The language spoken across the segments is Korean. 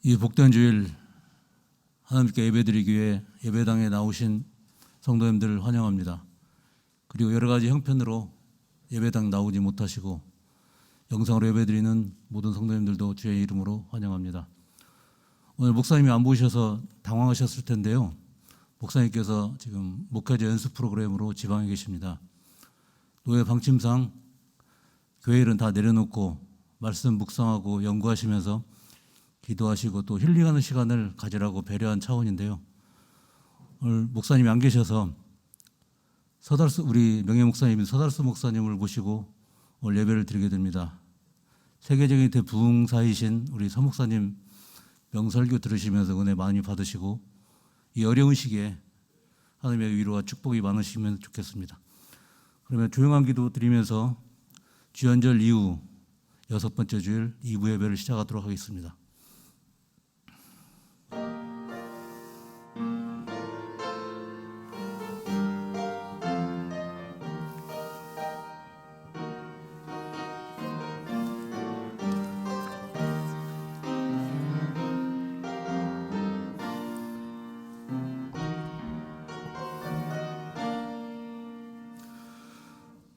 이 복된 주일 하나님께 예배드리기 위해 예배당에 나오신 성도님들을 환영합니다. 그리고 여러 가지 형편으로 예배당 나오지 못하시고 영상으로 예배드리는 모든 성도님들도 주의 이름으로 환영합니다. 오늘 목사님이 안 보셔서 당황하셨을 텐데요. 목사님께서 지금 목회자 연수 프로그램으로 지방에 계십니다. 노예 방침상 교회 일은 다 내려놓고 말씀 묵상하고 연구하시면서 기도하시고 또 힐링하는 시간을 가지라고 배려한 차원인데요. 오늘 목사님이 안 계셔서 우리 명예 목사님인 서달수 목사님을 모시고 오늘 예배를 드리게 됩니다. 세계적인 대부흥사이신 우리 서 목사님 명설교 들으시면서 은혜 많이 받으시고 이 어려운 시기에 하나님의 위로와 축복이 많으시면 좋겠습니다. 그러면 조용한 기도 드리면서 주연절 이후 6번째 주일 2부 예배를 시작하도록 하겠습니다.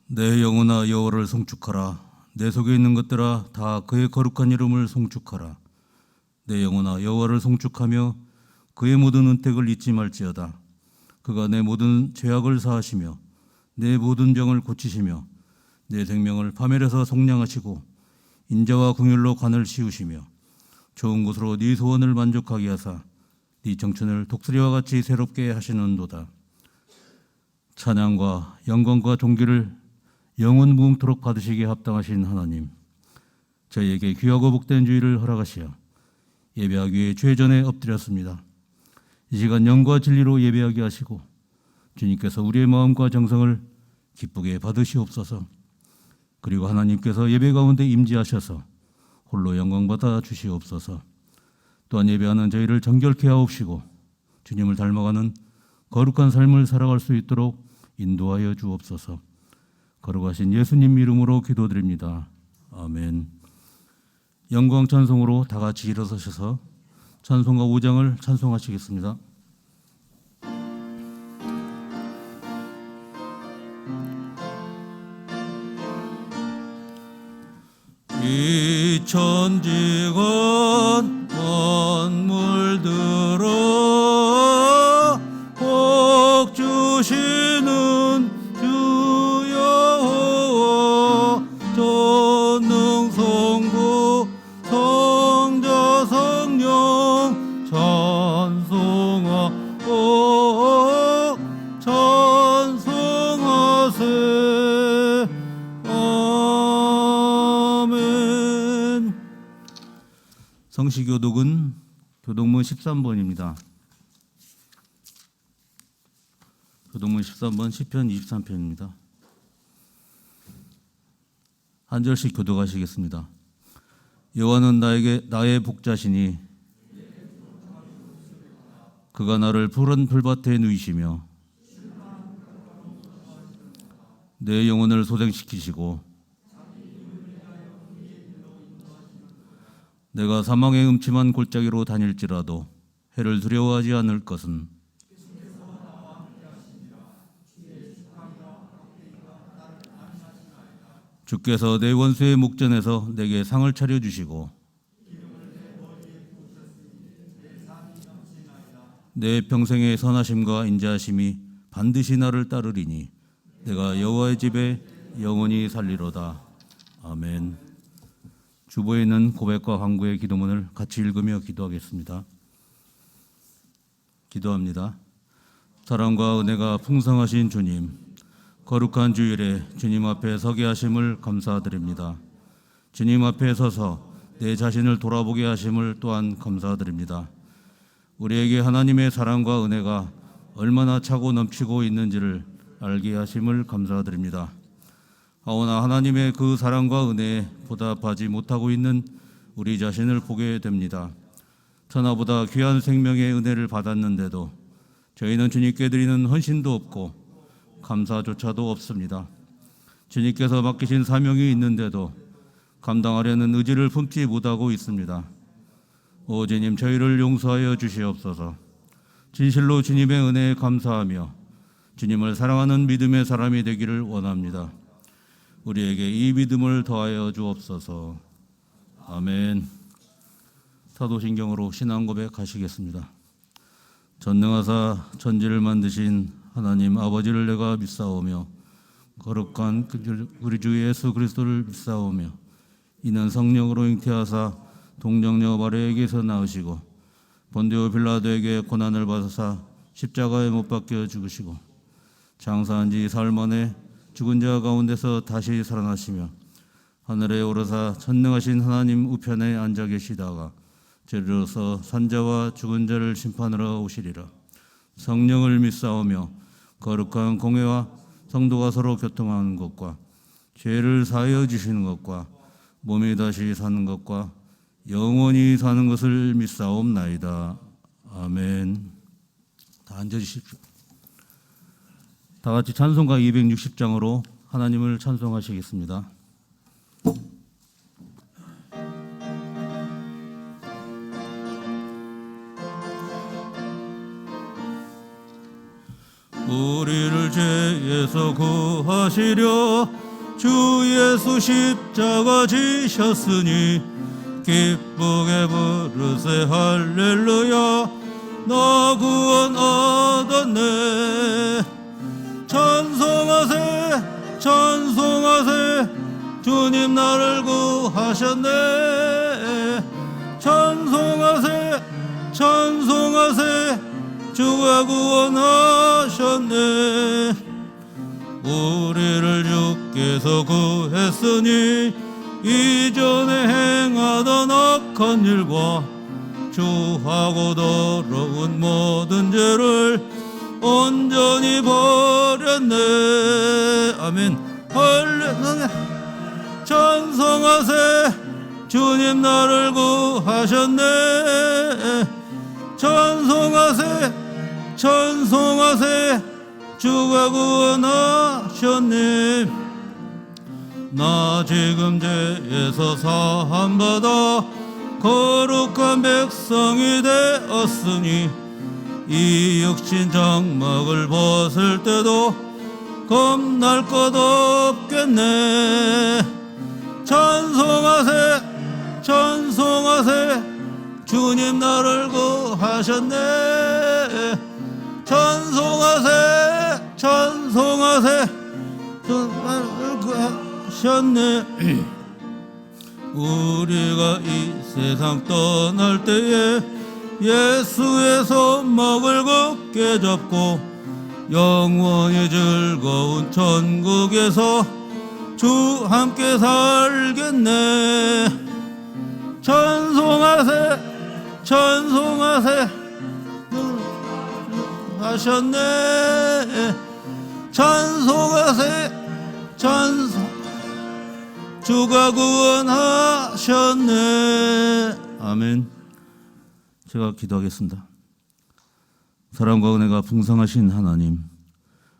내 영혼아 여호와를 송축하라. 내 속에 있는 것들아 다 그의 거룩한 이름을 송축하라. 내 영혼아 여호와를 송축하며 그의 모든 은택을 잊지 말지어다. 그가 내 모든 죄악을 사하시며 내 모든 병을 고치시며 내 생명을 파멸해서 속량하시고 인자와 긍휼로 관을 씌우시며 좋은 곳으로 네 소원을 만족하게 하사 네 청춘을 독수리와 같이 새롭게 하시는도다. 찬양과 영광과 존귀를 영원 무궁토록 받으시기에 합당하신 하나님, 저희에게 귀하고 복된 주일을 허락하시어 예배하기 위해 죄전에 엎드렸습니다. 이 시간 영과 진리로 예배하게 하시고 주님께서 우리의 마음과 정성을 기쁘게 받으시옵소서. 그리고 하나님께서 예배 가운데 임재하셔서 홀로 영광받아 주시옵소서. 또한 예배하는 저희를 정결케 하옵시고 주님을 닮아가는 거룩한 삶을 살아갈 수 있도록 인도하여 주옵소서. 거룩하신 예수님 이름으로 기도드립니다. 아멘. 영광 찬송으로 다 같이 일어서셔서 찬송가 5장을 찬송하시겠습니다. 이 천지건 만물들어 복 주시는 전능성부 성자 성령 찬송하세. 아멘. 성시교독은 교독문 13번입니다. 교독문 13번 시편 23편입니다. 한 절씩 교독하시겠습니다. 여호와는 나의 복자시니 그가 나를 푸른 풀밭에 누이시며 내 영혼을 소생시키시고 내가 사망의 음침한 골짜기로 다닐지라도 해를 두려워하지 않을 것은 주께서 내 원수의 목전에서 내게 상을 차려주시고 내 평생의 선하심과 인자하심이 반드시 나를 따르리니 내가 여호와의 집에 영원히 살리로다. 아멘. 주보에 있는 고백과 간구의 기도문을 같이 읽으며 기도하겠습니다. 기도합니다. 사랑과 은혜가 풍성하신 주님, 거룩한 주일에 주님 앞에 서게 하심을 감사드립니다. 주님 앞에 서서 내 자신을 돌아보게 하심을 또한 감사드립니다. 우리에게 하나님의 사랑과 은혜가 얼마나 차고 넘치고 있는지를 알게 하심을 감사드립니다. 하오나 하나님의 그 사랑과 은혜에 보답하지 못하고 있는 우리 자신을 보게 됩니다. 천하보다 귀한 생명의 은혜를 받았는데도 저희는 주님께 드리는 헌신도 없고 감사조차도 없습니다. 주님께서 맡기신 사명이 있는데도 감당하려는 의지를 품지 못하고 있습니다. 오 주님, 저희를 용서하여 주시옵소서. 진실로 주님의 은혜에 감사하며 주님을 사랑하는 믿음의 사람이 되기를 원합니다. 우리에게 이 믿음을 더하여 주옵소서. 아멘. 사도신경으로 신앙 고백하시겠습니다. 전능하사 천지를 만드신 하나님 아버지를 내가 믿사오며 거룩한 우리 주 예수 그리스도를 믿사오며 이는 성령으로 잉태하사 동정녀 마리아에게서 나으시고 본디오 빌라도에게 고난을 받으사 십자가에 못 박혀 죽으시고 장사한 지 사흘 만에 죽은 자 가운데서 다시 살아나시며 하늘에 오르사 전능하신 하나님 우편에 앉아 계시다가 저리로서 산자와 죽은 자를 심판하러 오시리라. 성령을 믿사오며 거룩한 공회와 성도가 서로 교통하는 것과 죄를 사하여 주시는 것과 몸이 다시 사는 것과 영원히 사는 것을 믿사옵나이다. 아멘. 다 앉아주십시오. 다 같이 찬송가 260장으로 하나님을 찬송하시겠습니다. 우리를 죄에서 구하시려 주 예수 십자가 지셨으니 기쁘게 부르세 할렐루야 나 구원 얻었네. 찬송하세 찬송하세 주님 나를 구하셨네. 찬송하세 찬송하세 주가 구원하셨네. 우리를 주께서 구했으니 이전에 행하던 악한 일과 주하고 더러운 모든 죄를 온전히 버렸네. 아멘. 할렐루야. 찬송하세 주님 나를 구하셨네. 찬송하세 찬송하세 주가 구원하셨네. 나 지금 죄에서 사함받아 거룩한 백성이 되었으니 이 육신 장막을 벗을 때도 겁날 것 없겠네. 찬송하세 찬송하세 주님 나를 구하셨네. 찬송하세 찬송하세 주님 나를 구하셨네. 우리가 이 세상 떠날 때에 예수의 손목을 굳게 잡고 영원히 즐거운 천국에서 주 함께 살겠네. 찬송하세 찬송하세 하셨네. 찬송하세 찬송 주가 구원하셨네. 아멘. 제가 기도하겠습니다. 사랑과 은혜가 풍성하신 하나님,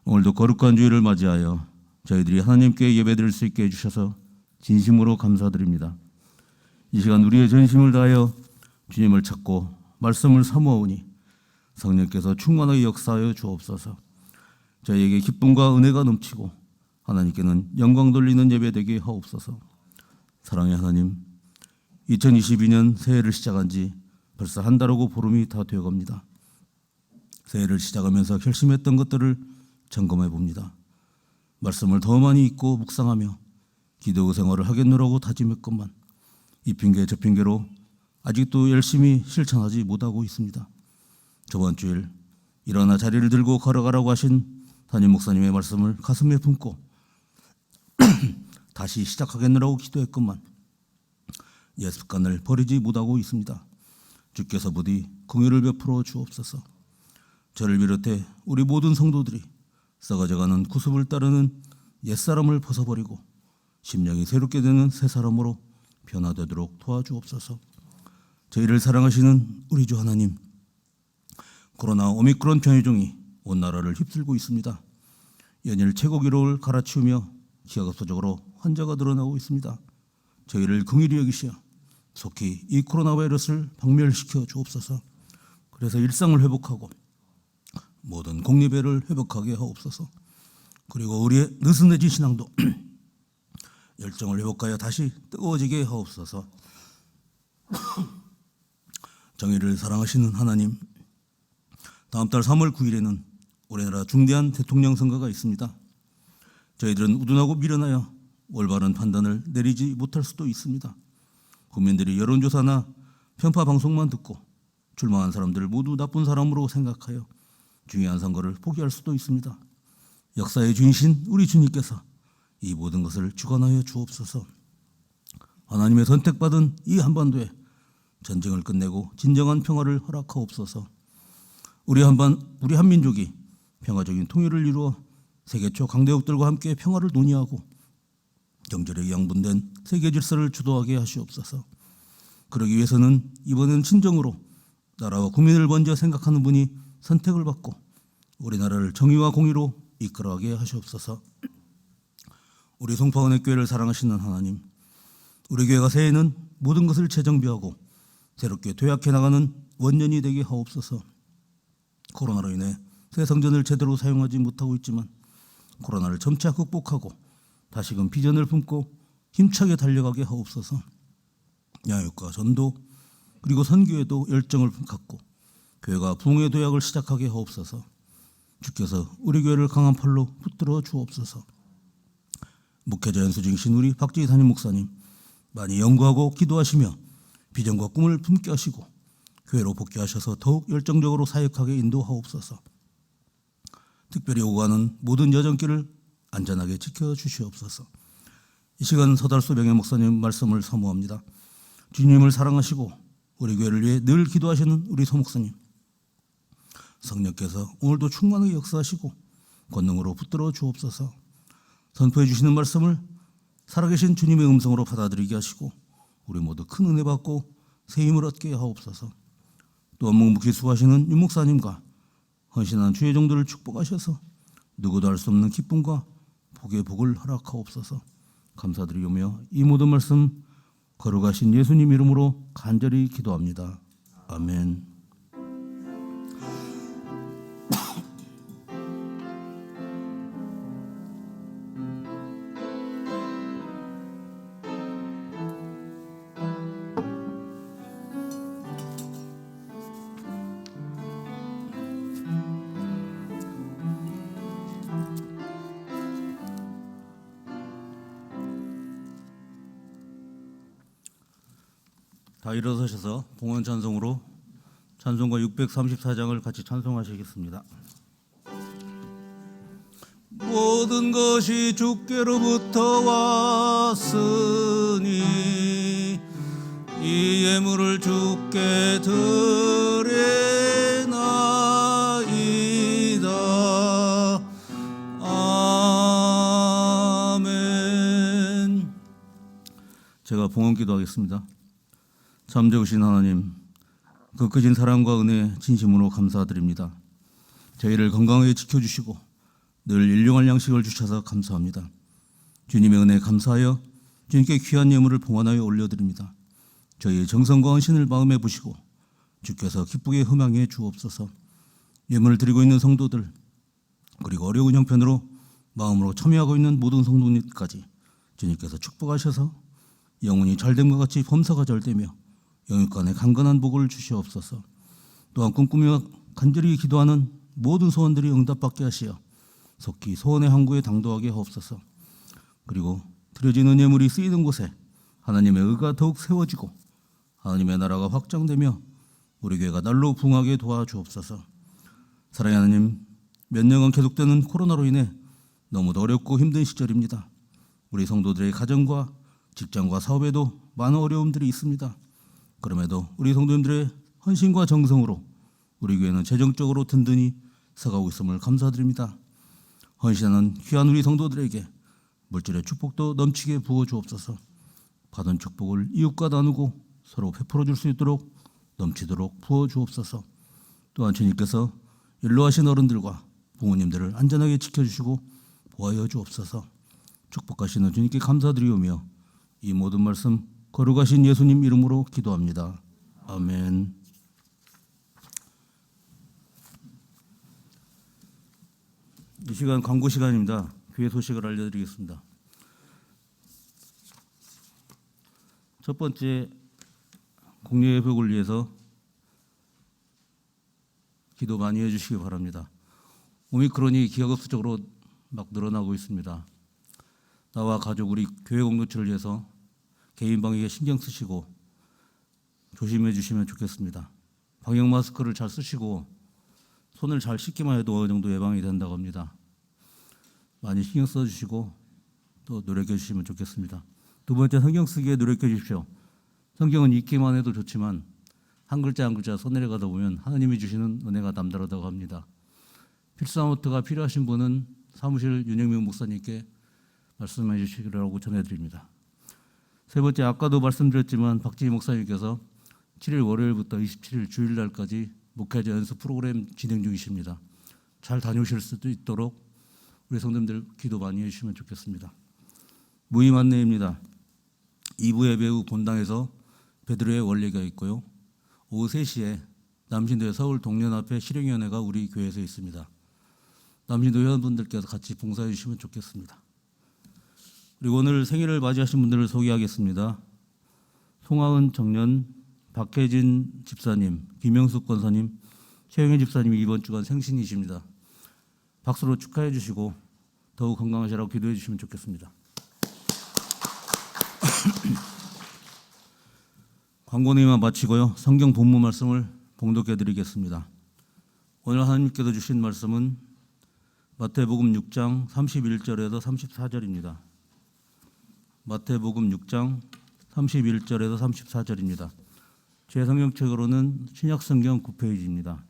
오늘도 거룩한 주일을 맞이하여 저희들이 하나님께 예배드릴 수 있게 해주셔서 진심으로 감사드립니다. 이 시간 우리의 전심을 다하여 주님을 찾고 말씀을 사모하오니 성령께서 충만하게 역사하여 주옵소서. 저희에게 기쁨과 은혜가 넘치고 하나님께는 영광 돌리는 예배 되게 하옵소서. 사랑의 하나님, 2022년 새해를 시작한 지 벌써 한 달하고 보름이 다 되어갑니다. 새해를 시작하면서 결심했던 것들을 점검해 봅니다. 말씀을 더 많이 읽고 묵상하며 기도 생활을 하겠노라고 다짐했건만 이 핑계 저 핑계로 아직도 열심히 실천하지 못하고 있습니다. 저번 주일 일어나 자리를 들고 걸어가라고 하신 담임 목사님의 말씀을 가슴에 품고 다시 시작하겠노라고 기도했건만 옛 습관을 버리지 못하고 있습니다. 주께서 부디 긍휼을 베풀어 주옵소서. 저를 비롯해 우리 모든 성도들이 썩어져가는 구습을 따르는 옛사람을 벗어버리고 심령이 새롭게 되는 새 사람으로 변화되도록 도와주옵소서. 저희를 사랑하시는 우리 주 하나님, 코로나 오미크론 변이종이 온 나라를 휩쓸고 있습니다. 연일 최고 기록을 갈아치우며 기하급수적으로 환자가 늘어나고 있습니다. 저희를 긍휼히 여기시어 속히 이 코로나 바이러스를 박멸시켜 주옵소서. 그래서 일상을 회복하고 모든 공리배를 회복하게 하옵소서. 그리고 우리의 느슨해진 신앙도 열정을 회복하여 다시 뜨거워지게 하옵소서. 정의를 사랑하시는 하나님, 다음 달 3월 9일에는 우리나라 중대한 대통령 선거가 있습니다. 저희들은 우둔하고 미련하여 올바른 판단을 내리지 못할 수도 있습니다. 국민들이 여론조사나 편파 방송만 듣고 출마한 사람들을 모두 나쁜 사람으로 생각하여 중요한 선거를 포기할 수도 있습니다. 역사의 주인신 우리 주님께서 이 모든 것을 주관하여 주옵소서. 하나님의 선택받은 이 한반도에 전쟁을 끝내고 진정한 평화를 허락하옵소서. 우리 한민족이 평화적인 통일을 이루어 세계 초 강대국들과 함께 평화를 논의하고 경제력 양분된 세계 질서를 주도하게 하시옵소서. 그러기 위해서는 이번에는 진정으로 나라와 국민을 먼저 생각하는 분이 선택을 받고 우리나라를 정의와 공의로 이끌어가게 하시옵소서. 우리 송파원의 교회를 사랑하시는 하나님, 우리 교회가 새해에는 모든 것을 재정비하고 새롭게 도약해 나가는 원년이 되게 하옵소서. 코로나로 인해 새 성전을 제대로 사용하지 못하고 있지만 코로나를 점차 극복하고 다시금 비전을 품고 힘차게 달려가게 하옵소서. 야육과 전도 그리고 선교에도 열정을 갖고 교회가 부흥의 도약을 시작하게 하옵소서. 주께서 우리 교회를 강한 팔로 붙들어 주옵소서. 목회자 연수 중이신 우리 박지희 담임 목사님, 많이 연구하고 기도하시며 비전과 꿈을 품게 하시고 교회로 복귀하셔서 더욱 열정적으로 사역하게 인도하옵소서. 특별히 오가는 모든 여정길을 안전하게 지켜주시옵소서. 이 시간 서달수 명예 목사님 말씀을 사모합니다. 주님을 사랑하시고 우리 교회를 위해 늘 기도하시는 우리 소 목사님, 성령께서 오늘도 충만하게 역사하시고 권능으로 붙들어 주옵소서. 선포해 주시는 말씀을 살아계신 주님의 음성으로 받아들이게 하시고 우리 모두 큰 은혜 받고 새 힘을 얻게 하옵소서. 또한 묵묵히 수고하시는 윤 목사님과 헌신한 주의 종들을 축복하셔서 누구도 알 수 없는 기쁨과 복의 복을 허락하옵소서. 감사드리오며 이 모든 말씀 거룩하신 예수님 이름으로 간절히 기도합니다. 아멘. 다 일어서셔서 봉헌 찬송으로 찬송가 634장을 같이 찬송하시겠습니다. 모든 것이 주께로부터 왔으니 이 예물을 주께 드리나이다. 아멘. 제가 봉헌 기도하겠습니다. 잠재우신 하나님, 그 크신 사랑과 은혜 진심으로 감사드립니다. 저희를 건강하게 지켜주시고 늘 일용할 양식을 주셔서 감사합니다. 주님의 은혜에 감사하여 주님께 귀한 예물을 봉헌하여 올려드립니다. 저희의 정성과 헌신을 마음에 부시고 주께서 기쁘게 흠양해 주옵소서. 예물을 드리고 있는 성도들, 그리고 어려운 형편으로 마음으로 참여하고 있는 모든 성도님까지 주님께서 축복하셔서 영혼이 잘됨과 같이 범사가 잘되며 영육간에 강건한 복을 주시옵소서. 또한 꿈꾸며 간절히 기도하는 모든 소원들이 응답받게 하시어 속히 소원의 항구에 당도하게 하옵소서. 그리고 드려지는 예물이 쓰이는 곳에 하나님의 의가 더욱 세워지고 하나님의 나라가 확장되며 우리 교회가 날로 부흥하게 도와주옵소서. 사랑의 하나님, 몇 년간 계속되는 코로나로 인해 너무도 어렵고 힘든 시절입니다. 우리 성도들의 가정과 직장과 사업에도 많은 어려움들이 있습니다. 그럼에도 우리 성도님들의 헌신과 정성으로 우리 교회는 재정적으로 든든히 서가고 있음을 감사드립니다. 헌신하는 귀한 우리 성도들에게 물질의 축복도 넘치게 부어주옵소서. 받은 축복을 이웃과 나누고 서로 베풀어 줄 수 있도록 넘치도록 부어주옵소서. 또한 주님께서 연로하신 어른들과 부모님들을 안전하게 지켜주시고 보호하여 주옵소서. 축복하시는 주님께 감사드리오며 이 모든 말씀 거룩하신 예수님 이름으로 기도합니다. 아멘. 이 시간 광고 시간입니다. 교회 소식을 알려드리겠습니다. 첫 번째, 국내 회복을 위해서 기도 많이 해주시기 바랍니다. 오미크론이 기하급수적으로 막 늘어나고 있습니다. 나와 가족, 우리 교회 공동체를 위해서 개인 방역에 신경 쓰시고 조심해 주시면 좋겠습니다. 방역 마스크를 잘 쓰시고 손을 잘 씻기만 해도 어느 정도 예방이 된다고 합니다. 많이 신경 써주시고 또 노력해 주시면 좋겠습니다. 두 번째, 성경 쓰기에 노력해 주십시오. 성경은 읽기만 해도 좋지만 한 글자 한 글자 써내려가다 보면 하나님이 주시는 은혜가 남다르다고 합니다. 필사노트가 필요하신 분은 사무실 윤영명 목사님께 말씀해 주시기라고 전해드립니다. 세 번째, 아까도 말씀드렸지만 박지희 목사님께서 7일 월요일부터 27일 주일날까지 목회자 연수 프로그램 진행 중이십니다. 잘 다녀오실 수도 있도록 우리 성도님들 기도 많이 해주시면 좋겠습니다. 무임 안내입니다. 2부 예배 후 본당에서 베드로의 원례가 있고요. 오후 3시에 남신도의 서울 동년앞에 실행위원회가 우리 교회에서 있습니다. 남신도 회원분들께서 같이 봉사해 주시면 좋겠습니다. 그리고 오늘 생일을 맞이하신 분들을 소개하겠습니다. 송하은 청년, 박혜진 집사님, 김영숙 권사님, 최영현 집사님이 이번 주간 생신이십니다. 박수로 축하해 주시고 더욱 건강하시라고 기도해 주시면 좋겠습니다. 광고는 이만 마치고요. 성경 본문 말씀을 봉독해 드리겠습니다. 오늘 하나님께서 주신 말씀은 마태복음 6장 31절에서 34절입니다. 마태복음 6장 31절에서 34절입니다. 제 성경책으로는 신약성경 9페이지입니다.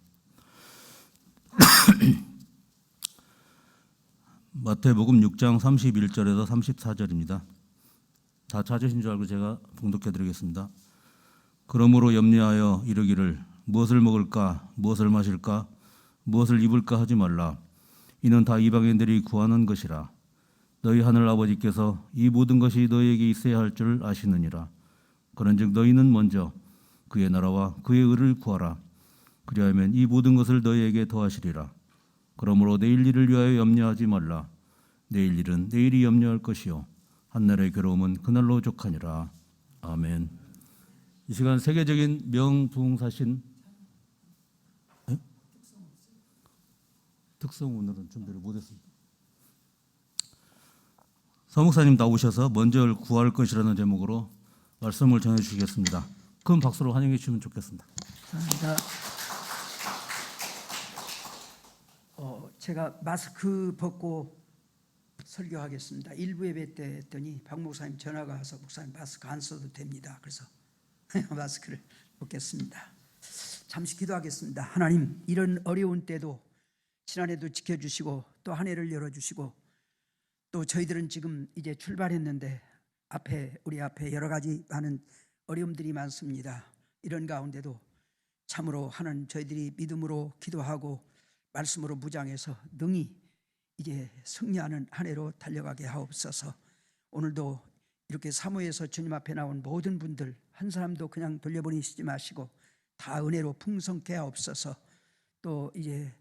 마태복음 6장 31절에서 34절입니다. 다 찾으신 줄 알고 제가 봉독해 드리겠습니다. 그러므로 염려하여 이르기를 무엇을 먹을까, 무엇을 마실까, 무엇을 입을까 하지 말라. 이는 다 이방인들이 구하는 것이라. 너희 하늘 아버지께서 이 모든 것이 너희에게 있어야 할 줄 아시느니라. 그런즉 너희는 먼저 그의 나라와 그의 의를 구하라. 그리하면 이 모든 것을 너희에게 더하시리라. 그러므로 내일 일을 위하여 염려하지 말라. 내일 일은 내일이 염려할 것이요 한날의 괴로움은 그날로 족하니라. 아멘. 이 시간 세계적인 명부흥사신 특성 오늘은 준비를 못했습니다. 서목사님 나오셔서 먼저 구할 것이라는 제목으로 말씀을 전해주시겠습니다. 큰 박수로 환영해 주시면 좋겠습니다. 감사합니다. 제가 마스크 벗고 설교하겠습니다. 일부 예배 때 했더니 박 목사님 전화가 와서 목사님 마스크 안 써도 됩니다. 그래서 마스크를 벗겠습니다. 잠시 기도하겠습니다. 하나님, 이런 어려운 때도 지난해도 지켜주시고 또 한 해를 열어주시고 또 저희들은 지금 이제 출발했는데 우리 앞에 여러 가지 많은 어려움들이 많습니다. 이런 가운데도 참으로 하나님, 저희들이 믿음으로 기도하고 말씀으로 무장해서 능히 이제 승리하는 한 해로 달려가게 하옵소서. 오늘도 이렇게 사모에서 주님 앞에 나온 모든 분들 한 사람도 그냥 돌려보내시지 마시고 다 은혜로 풍성케 하옵소서. 또 이제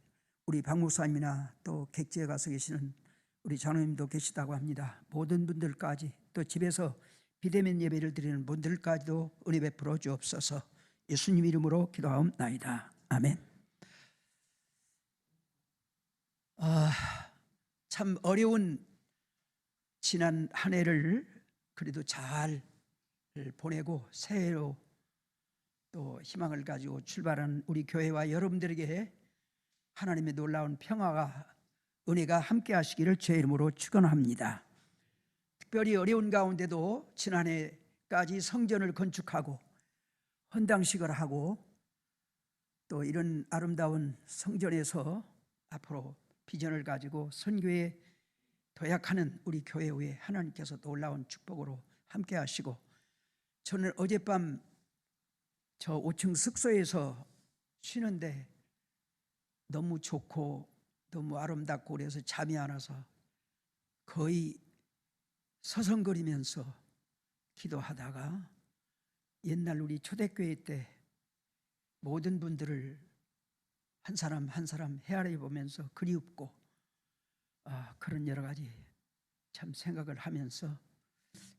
우리 박 목사님이나 또 객지에 가서 계시는 우리 장로님도 계시다고 합니다. 모든 분들까지 또 집에서 비대면 예배를 드리는 분들까지도 은혜 베풀어 주옵소서. 예수님 이름으로 기도하옵나이다. 아멘. 참 어려운 지난 한 해를 그래도 잘 보내고 새해로 또 희망을 가지고 출발한 우리 교회와 여러분들에게 하나님의 놀라운 평화가 은혜가 함께 하시기를 주의 이름으로 축원합니다. 특별히 어려운 가운데도 지난해까지 성전을 건축하고 헌당식을 하고 또 이런 아름다운 성전에서 앞으로 비전을 가지고 선교에 도약하는 우리 교회 위에 하나님께서 놀라운 축복으로 함께 하시고, 저는 어젯밤 저 5층 숙소에서 쉬는데 너무 좋고 너무 아름답고 그래서 잠이 안 와서 거의 서성거리면서 기도하다가 옛날 우리 초대교회 때 모든 분들을 한 사람 한 사람 헤아려 보면서 그리웁고 그런 여러 가지 참 생각을 하면서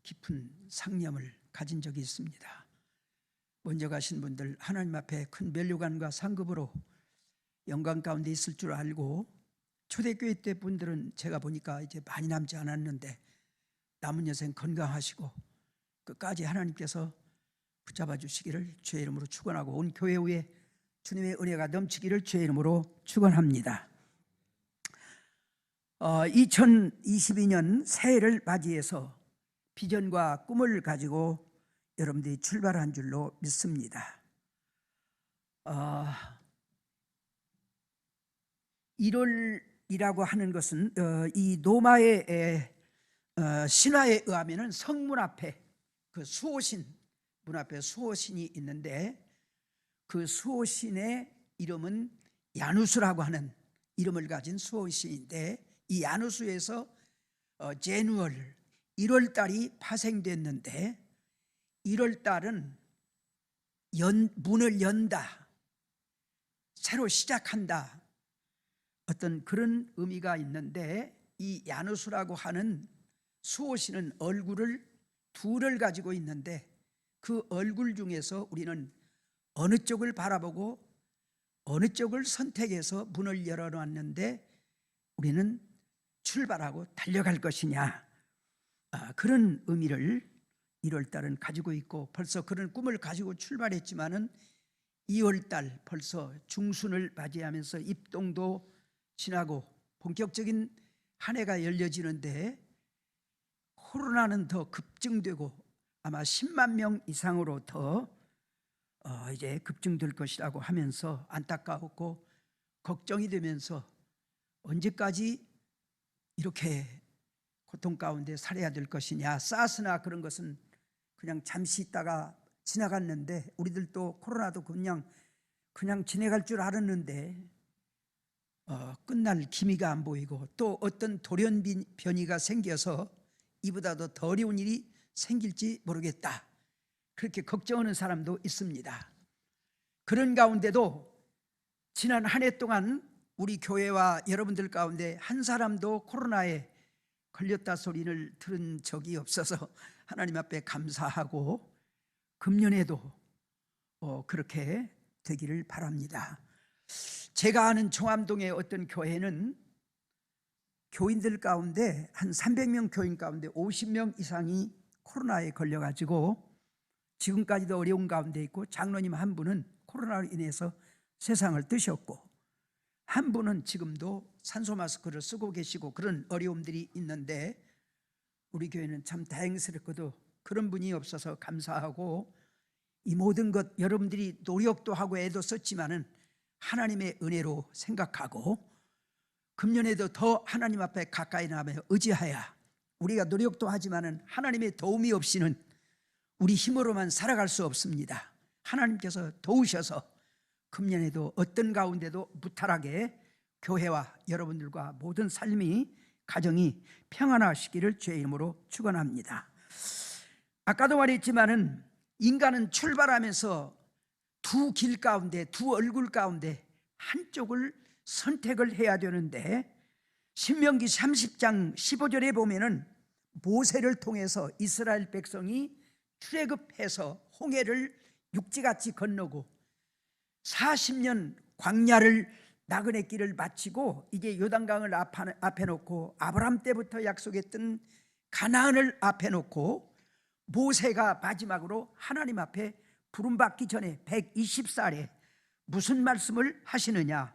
깊은 상념을 가진 적이 있습니다. 먼저 가신 분들 하나님 앞에 큰 면류관과 상급으로 영광 가운데 있을 줄 알고, 초대교회 때 분들은 제가 보니까 이제 많이 남지 않았는데 남은 여생 건강하시고 끝까지 하나님께서 붙잡아 주시기를 주의 이름으로 축원하고, 온 교회 위에 주님의 은혜가 넘치기를 주의 이름으로 축원합니다. 2022년 새해를 맞이해서 비전과 꿈을 가지고 여러분들이 출발한 줄로 믿습니다. 1월이라고 하는 것은 이 로마의 신화에 의하면은 성문 앞에 그 수호신, 문 앞에 수호신이 있는데 그 수호신의 이름은 야누스라고 하는 이름을 가진 수호신인데, 이 야누스에서 제누얼 1월달이 파생됐는데, 1월달은 문을 연다, 새로 시작한다, 어떤 그런 의미가 있는데, 이 야누스라고 하는 수호신은 얼굴을 둘을 가지고 있는데 그 얼굴 중에서 우리는 어느 쪽을 바라보고 어느 쪽을 선택해서 문을 열어놨는데 우리는 출발하고 달려갈 것이냐, 그런 의미를 1월달은 가지고 있고, 벌써 그런 꿈을 가지고 출발했지만은 2월달 벌써 중순을 맞이하면서 입동도 지나고 본격적인 한 해가 열려지는데, 코로나는 더 급증되고 아마 10만 명 이상으로 더 이제 급증될 것이라고 하면서 안타까웠고 걱정이 되면서 언제까지 이렇게 고통 가운데 살아야 될 것이냐. 사스나 그런 것은 그냥 잠시 있다가 지나갔는데 우리들도 코로나도 그냥 지나갈 줄 알았는데 끝날 기미가 안 보이고, 또 어떤 돌연변이가 생겨서 이보다 더 어려운 일이 생길지 모르겠다, 그렇게 걱정하는 사람도 있습니다. 그런 가운데도 지난 한 해 동안 우리 교회와 여러분들 가운데 한 사람도 코로나에 걸렸다 소리를 들은 적이 없어서 하나님 앞에 감사하고, 금년에도 그렇게 되기를 바랍니다. 제가 아는 청암동의 어떤 교회는 교인들 가운데 한 300명 교인 가운데 50명 이상이 코로나에 걸려가지고 지금까지도 어려운 가운데 있고, 장로님 한 분은 코로나로 인해서 세상을 뜨셨고, 한 분은 지금도 산소 마스크를 쓰고 계시고 그런 어려움들이 있는데, 우리 교회는 참 다행스럽게도 그런 분이 없어서 감사하고, 이 모든 것 여러분들이 노력도 하고 애도 썼지만은 하나님의 은혜로 생각하고, 금년에도 더 하나님 앞에 가까이 나며 의지하여, 우리가 노력도 하지만은 하나님의 도움이 없이는 우리 힘으로만 살아갈 수 없습니다. 하나님께서 도우셔서 금년에도 어떤 가운데도 무탈하게 교회와 여러분들과 모든 삶이, 가정이 평안하시기를 주의 이름으로 축원합니다. 아까도 말했지만은 인간은 출발하면서 두 길 가운데, 두 얼굴 가운데 한쪽을 선택을 해야 되는데, 신명기 30장 15절에 보면은 모세를 통해서 이스라엘 백성이 출애굽해서 홍해를 육지같이 건너고 40년 광야를 나그네 길을 마치고 이제 요단강을 앞에 놓고 아브라함 때부터 약속했던 가나안을 앞에 놓고 모세가 마지막으로 하나님 앞에 부름받기 전에 120살에 무슨 말씀을 하시느냐.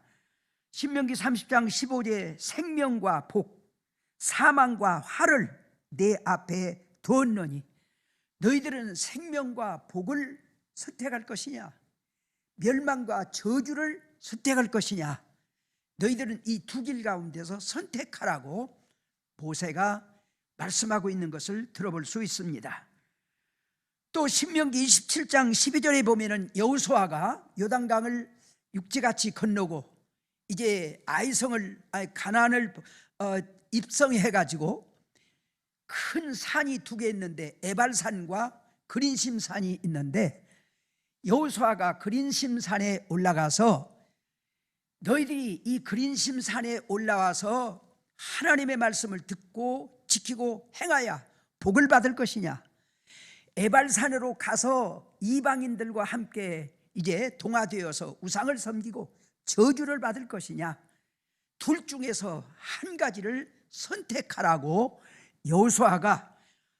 신명기 30장 15절에 생명과 복, 사망과 화를 내 앞에 두었느니 너희들은 생명과 복을 선택할 것이냐, 멸망과 저주를 선택할 것이냐, 너희들은 이 두 길 가운데서 선택하라고 모세가 말씀하고 있는 것을 들어볼 수 있습니다. 또 신명기 27장 12절에 보면은 여호수아가 요단강을 육지같이 건너고 이제 가나안을 입성해 가지고 큰 산이 두 개 있는데 에발산과 그린심산이 있는데 여호수아가 그린심산에 올라가서 너희들이 이 그린심산에 올라와서 하나님의 말씀을 듣고 지키고 행하여 복을 받을 것이냐, 에발산으로 가서 이방인들과 함께 이제 동화되어서 우상을 섬기고 저주를 받을 것이냐, 둘 중에서 한 가지를 선택하라고 여호수아가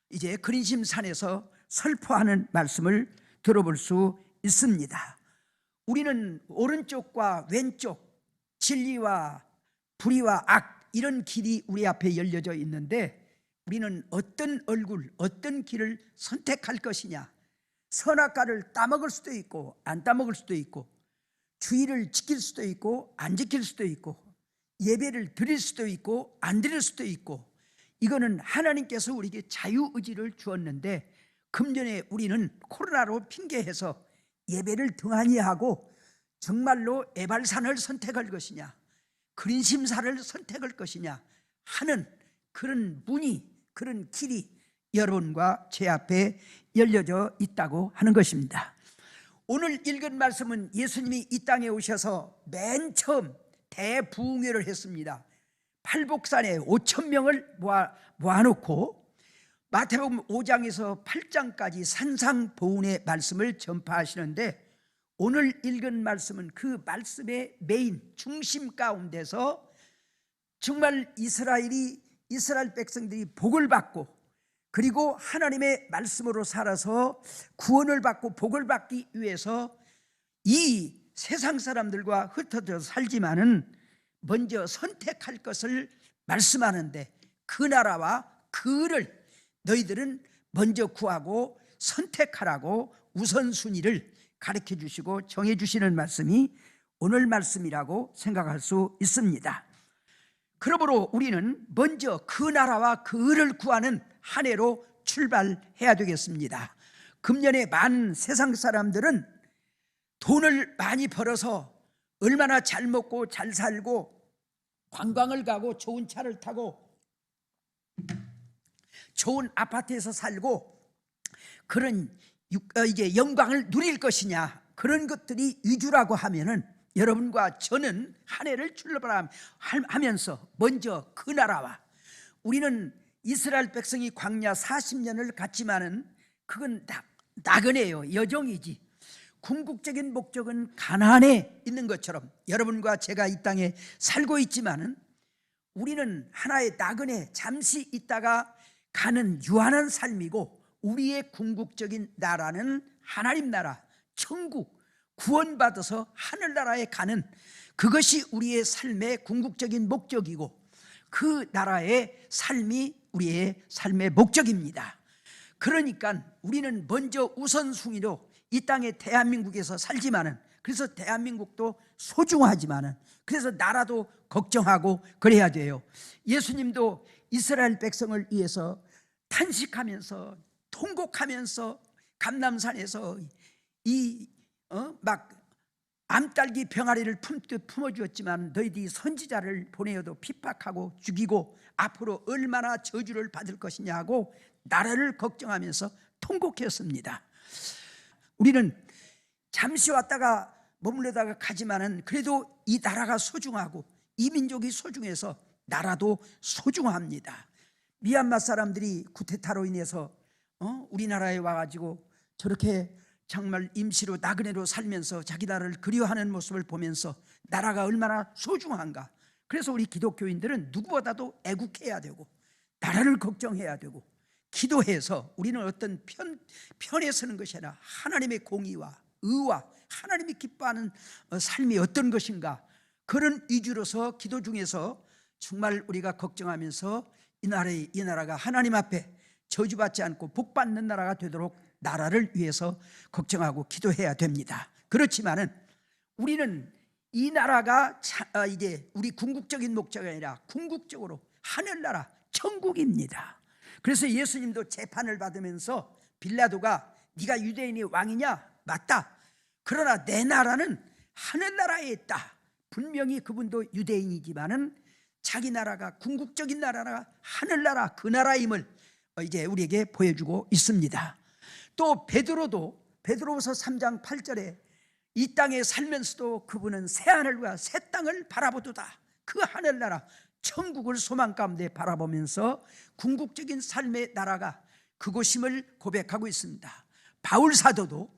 이제 그린심산에서 설포하는 말씀을 들어볼 수 있습니다. 우리는 오른쪽과 왼쪽, 진리와 불의와 악, 이런 길이 우리 앞에 열려져 있는데 우리는 어떤 얼굴, 어떤 길을 선택할 것이냐. 선악과를 따먹을 수도 있고 안 따먹을 수도 있고, 주의를 지킬 수도 있고 안 지킬 수도 있고, 예배를 드릴 수도 있고 안 드릴 수도 있고, 이거는 하나님께서 우리에게 자유의지를 주었는데 금년에 우리는 코로나로 핑계해서 예배를 등한히 하고 정말로 에발산을 선택할 것이냐, 그린심산을 선택할 것이냐 하는 그런 문이, 그런 길이 여러분과 제 앞에 열려져 있다고 하는 것입니다. 오늘 읽은 말씀은 예수님이 이 땅에 오셔서 맨 처음 대부흥회를 했습니다. 팔복산에 5,000명을 모아놓고 마태복음 5장에서 8장까지 산상보훈의 말씀을 전파하시는데, 오늘 읽은 말씀은 그 말씀의 메인 중심 가운데서 정말 이스라엘 백성들이 복을 받고 그리고 하나님의 말씀으로 살아서 구원을 받고 복을 받기 위해서 이 세상 사람들과 흩어져 살지만은 먼저 선택할 것을 말씀하는데, 그 나라와 그 을을 너희들은 먼저 구하고 선택하라고 우선순위를 가르쳐 주시고 정해 주시는 말씀이 오늘 말씀이라고 생각할 수 있습니다. 그러므로 우리는 먼저 그 나라와 그 을을 구하는 한 해로 출발해야 되겠습니다. 금년에 많은 세상 사람들은 돈을 많이 벌어서 얼마나 잘 먹고 잘 살고 관광을 가고 좋은 차를 타고 좋은 아파트에서 살고 그런 이제 영광을 누릴 것이냐, 그런 것들이 위주라고 하면은 여러분과 저는 한 해를 출발하면서 먼저 그 나라와, 우리는 이스라엘 백성이 광야 40년을 갔지만은 그건 나그네요, 여정이지. 궁극적인 목적은 가나안에 있는 것처럼 여러분과 제가 이 땅에 살고 있지만은 우리는 하나의 나그네, 잠시 있다가 가는 유한한 삶이고, 우리의 궁극적인 나라는 하나님 나라, 천국, 구원받아서 하늘나라에 가는 그것이 우리의 삶의 궁극적인 목적이고, 그 나라의 삶이 우리의 삶의 목적입니다. 그러니까 우리는 먼저 우선순위로 이 땅에 대한민국에서 살지만은, 그래서 대한민국도 소중하지만은, 그래서 나라도 걱정하고 그래야 돼요. 예수님도 이스라엘 백성을 위해서 탄식하면서 통곡하면서 감람산에서 막 암딸기 병아리를 품듯 품어주었지만 너희들이 선지자를 보내어도 핍박하고 죽이고 앞으로 얼마나 저주를 받을 것이냐고 나라를 걱정하면서 통곡했습니다. 우리는 잠시 왔다가 머물러다가 가지만은 그래도 이 나라가 소중하고 이 민족이 소중해서 나라도 소중합니다. 미얀마 사람들이 쿠데타로 인해서 우리나라에 와가지고 저렇게 정말 임시로 나그네로 살면서 자기 나라를 그리워하는 모습을 보면서 나라가 얼마나 소중한가. 그래서 우리 기독교인들은 누구보다도 애국해야 되고 나라를 걱정해야 되고 기도해서 우리는 어떤 편에 서는 것이 아니라 하나님의 공의와 의와 하나님이 기뻐하는 삶이 어떤 것인가, 그런 위주로서 기도 중에서 정말 우리가 걱정하면서 이 나라가 하나님 앞에 저주받지 않고 복받는 나라가 되도록 나라를 위해서 걱정하고 기도해야 됩니다. 그렇지만은 우리는 이 나라가 이제 우리 궁극적인 목적이 아니라 궁극적으로 하늘나라 천국입니다. 그래서 예수님도 재판을 받으면서 빌라도가 네가 유대인의 왕이냐? 맞다. 그러나 내 나라는 하늘나라에 있다. 분명히 그분도 유대인이지만은 자기 나라가 궁극적인 나라가 하늘나라, 그 나라임을 이제 우리에게 보여주고 있습니다. 또 베드로후서 3장 8절에 이 땅에 살면서도 그분은 새하늘과 새 땅을 바라보도다. 그 하늘나라 천국을 소망 가운데 바라보면서 궁극적인 삶의 나라가 그곳임을 고백하고 있습니다. 바울 사도도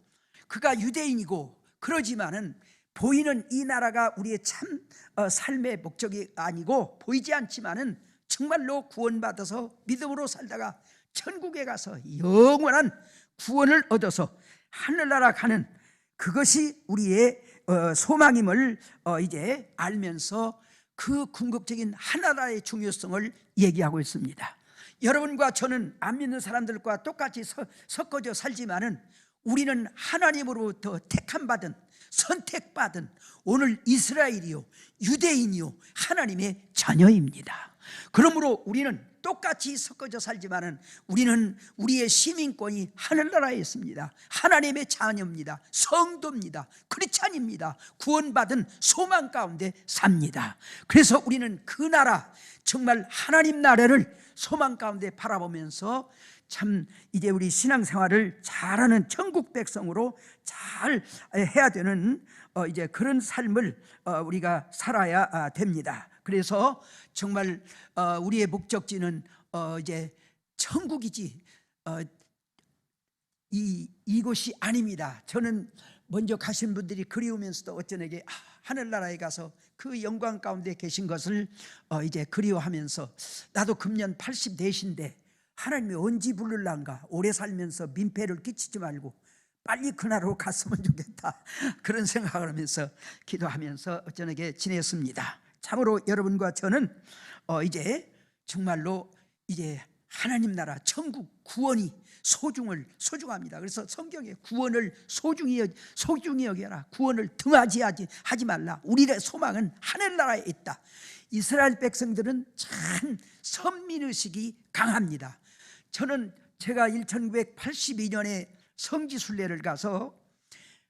그가 유대인이고 그러지만은 보이는 이 나라가 우리의 참 삶의 목적이 아니고 보이지 않지만은 정말로 구원받아서 믿음으로 살다가 천국에 가서 영원한 구원을 얻어서 하늘나라 가는 그것이 우리의 소망임을 이제 알면서 그 궁극적인 하나라의 중요성을 얘기하고 있습니다. 여러분과 저는 안 믿는 사람들과 똑같이 섞어져 살지만은 우리는 하나님으로부터 택함받은 선택받은 오늘 이스라엘이요 유대인이요 하나님의 자녀입니다. 그러므로 우리는 똑같이 섞어져 살지만은 우리는 우리의 시민권이 하늘나라에 있습니다. 하나님의 자녀입니다. 성도입니다. 크리스찬입니다. 구원받은 소망 가운데 삽니다. 그래서 우리는 그 나라 정말 하나님 나라를 소망 가운데 바라보면서 참 이제 우리 신앙생활을 잘하는 천국 백성으로 잘 해야 되는 이제 그런 삶을 우리가 살아야 됩니다. 그래서 정말 우리의 목적지는 이제 천국이지 이곳이 아닙니다. 저는 먼저 가신 분들이 그리우면서도 어쩌내게 하늘나라에 가서 그 영광 가운데 계신 것을 이제 그리워하면서 나도 금년 80 대신데 하나님이 언제 부를란가, 오래 살면서 민폐를 끼치지 말고 빨리 그날로 갔으면 좋겠다, 그런 생각을 하면서 기도하면서 어쩌내게 지냈습니다. 참으로 여러분과 저는 이제 정말로 이제 하나님 나라 천국 구원이 소중합니다. 그래서 성경에 구원을 소중히 여겨라, 구원을 등하지 하지 말라. 우리의 소망은 하늘나라에 있다. 이스라엘 백성들은 참 선민의식이 강합니다. 제가 1982년에 성지순례를 가서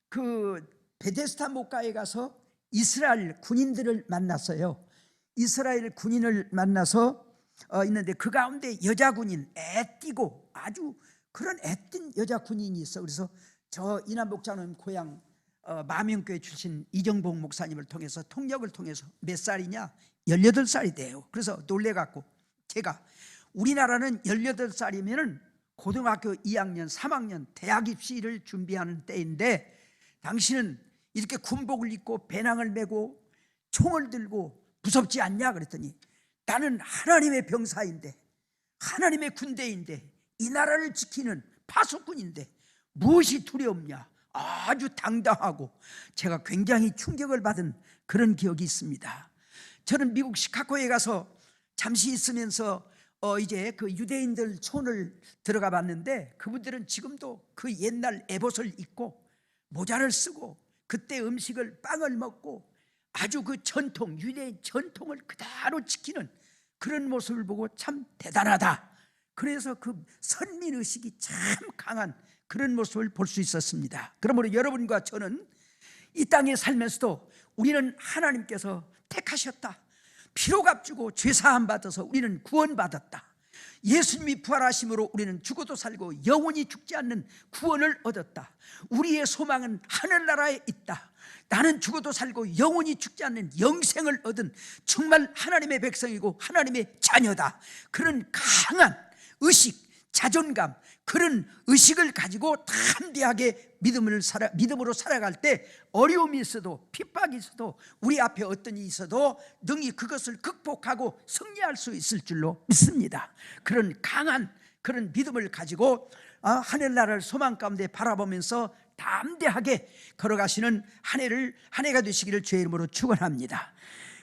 그 베데스다 목가에 가서 이스라엘 군인들을 만났어요. 이스라엘 군인을 만나서 있는데 그 가운데 여자 군인, 애띠고 아주 그런 애띤 여자 군인이 있어. 그래서 저 이남 목사님 고향 마명교회 출신 이정복 목사님을 통해서 통역을 통해서 몇 살이냐? 18살이 돼요. 그래서 놀래갖고 제가 우리나라는 18살이면은 고등학교 2학년, 3학년 대학 입시를 준비하는 때인데 당신은 이렇게 군복을 입고 배낭을 메고 총을 들고 무섭지 않냐 그랬더니 나는 하나님의 병사인데 하나님의 군대인데 이 나라를 지키는 파수꾼인데 무엇이 두려움냐, 아주 당당하고 제가 굉장히 충격을 받은 그런 기억이 있습니다. 저는 미국 시카고에 가서 잠시 있으면서 이제 그 유대인들 촌을 들어가 봤는데 그분들은 지금도 그 옛날 에봇을 입고 모자를 쓰고 그때 음식을 빵을 먹고 아주 그 전통, 유대인 전통을 그대로 지키는 그런 모습을 보고 참 대단하다. 그래서 그 선민의식이 참 강한 그런 모습을 볼 수 있었습니다. 그러므로 여러분과 저는 이 땅에 살면서도 우리는 하나님께서 택하셨다. 피로 값주고 죄사함 받아서 우리는 구원받았다. 예수님이 부활하심으로 우리는 죽어도 살고 영원히 죽지 않는 구원을 얻었다. 우리의 소망은 하늘나라에 있다. 나는 죽어도 살고 영원히 죽지 않는 영생을 얻은 정말 하나님의 백성이고 하나님의 자녀다. 그런 강한 의식, 자존감, 그런 의식을 가지고 담대하게 믿음으로 살아갈 때 어려움이 있어도 핍박이 있어도 우리 앞에 어떤 일이 있어도 능히 그것을 극복하고 승리할 수 있을 줄로 믿습니다. 그런 강한 그런 믿음을 가지고 하늘나라를 소망 가운데 바라보면서 담대하게 걸어가시는 한 해가 되시기를 주의 이름으로 축원합니다.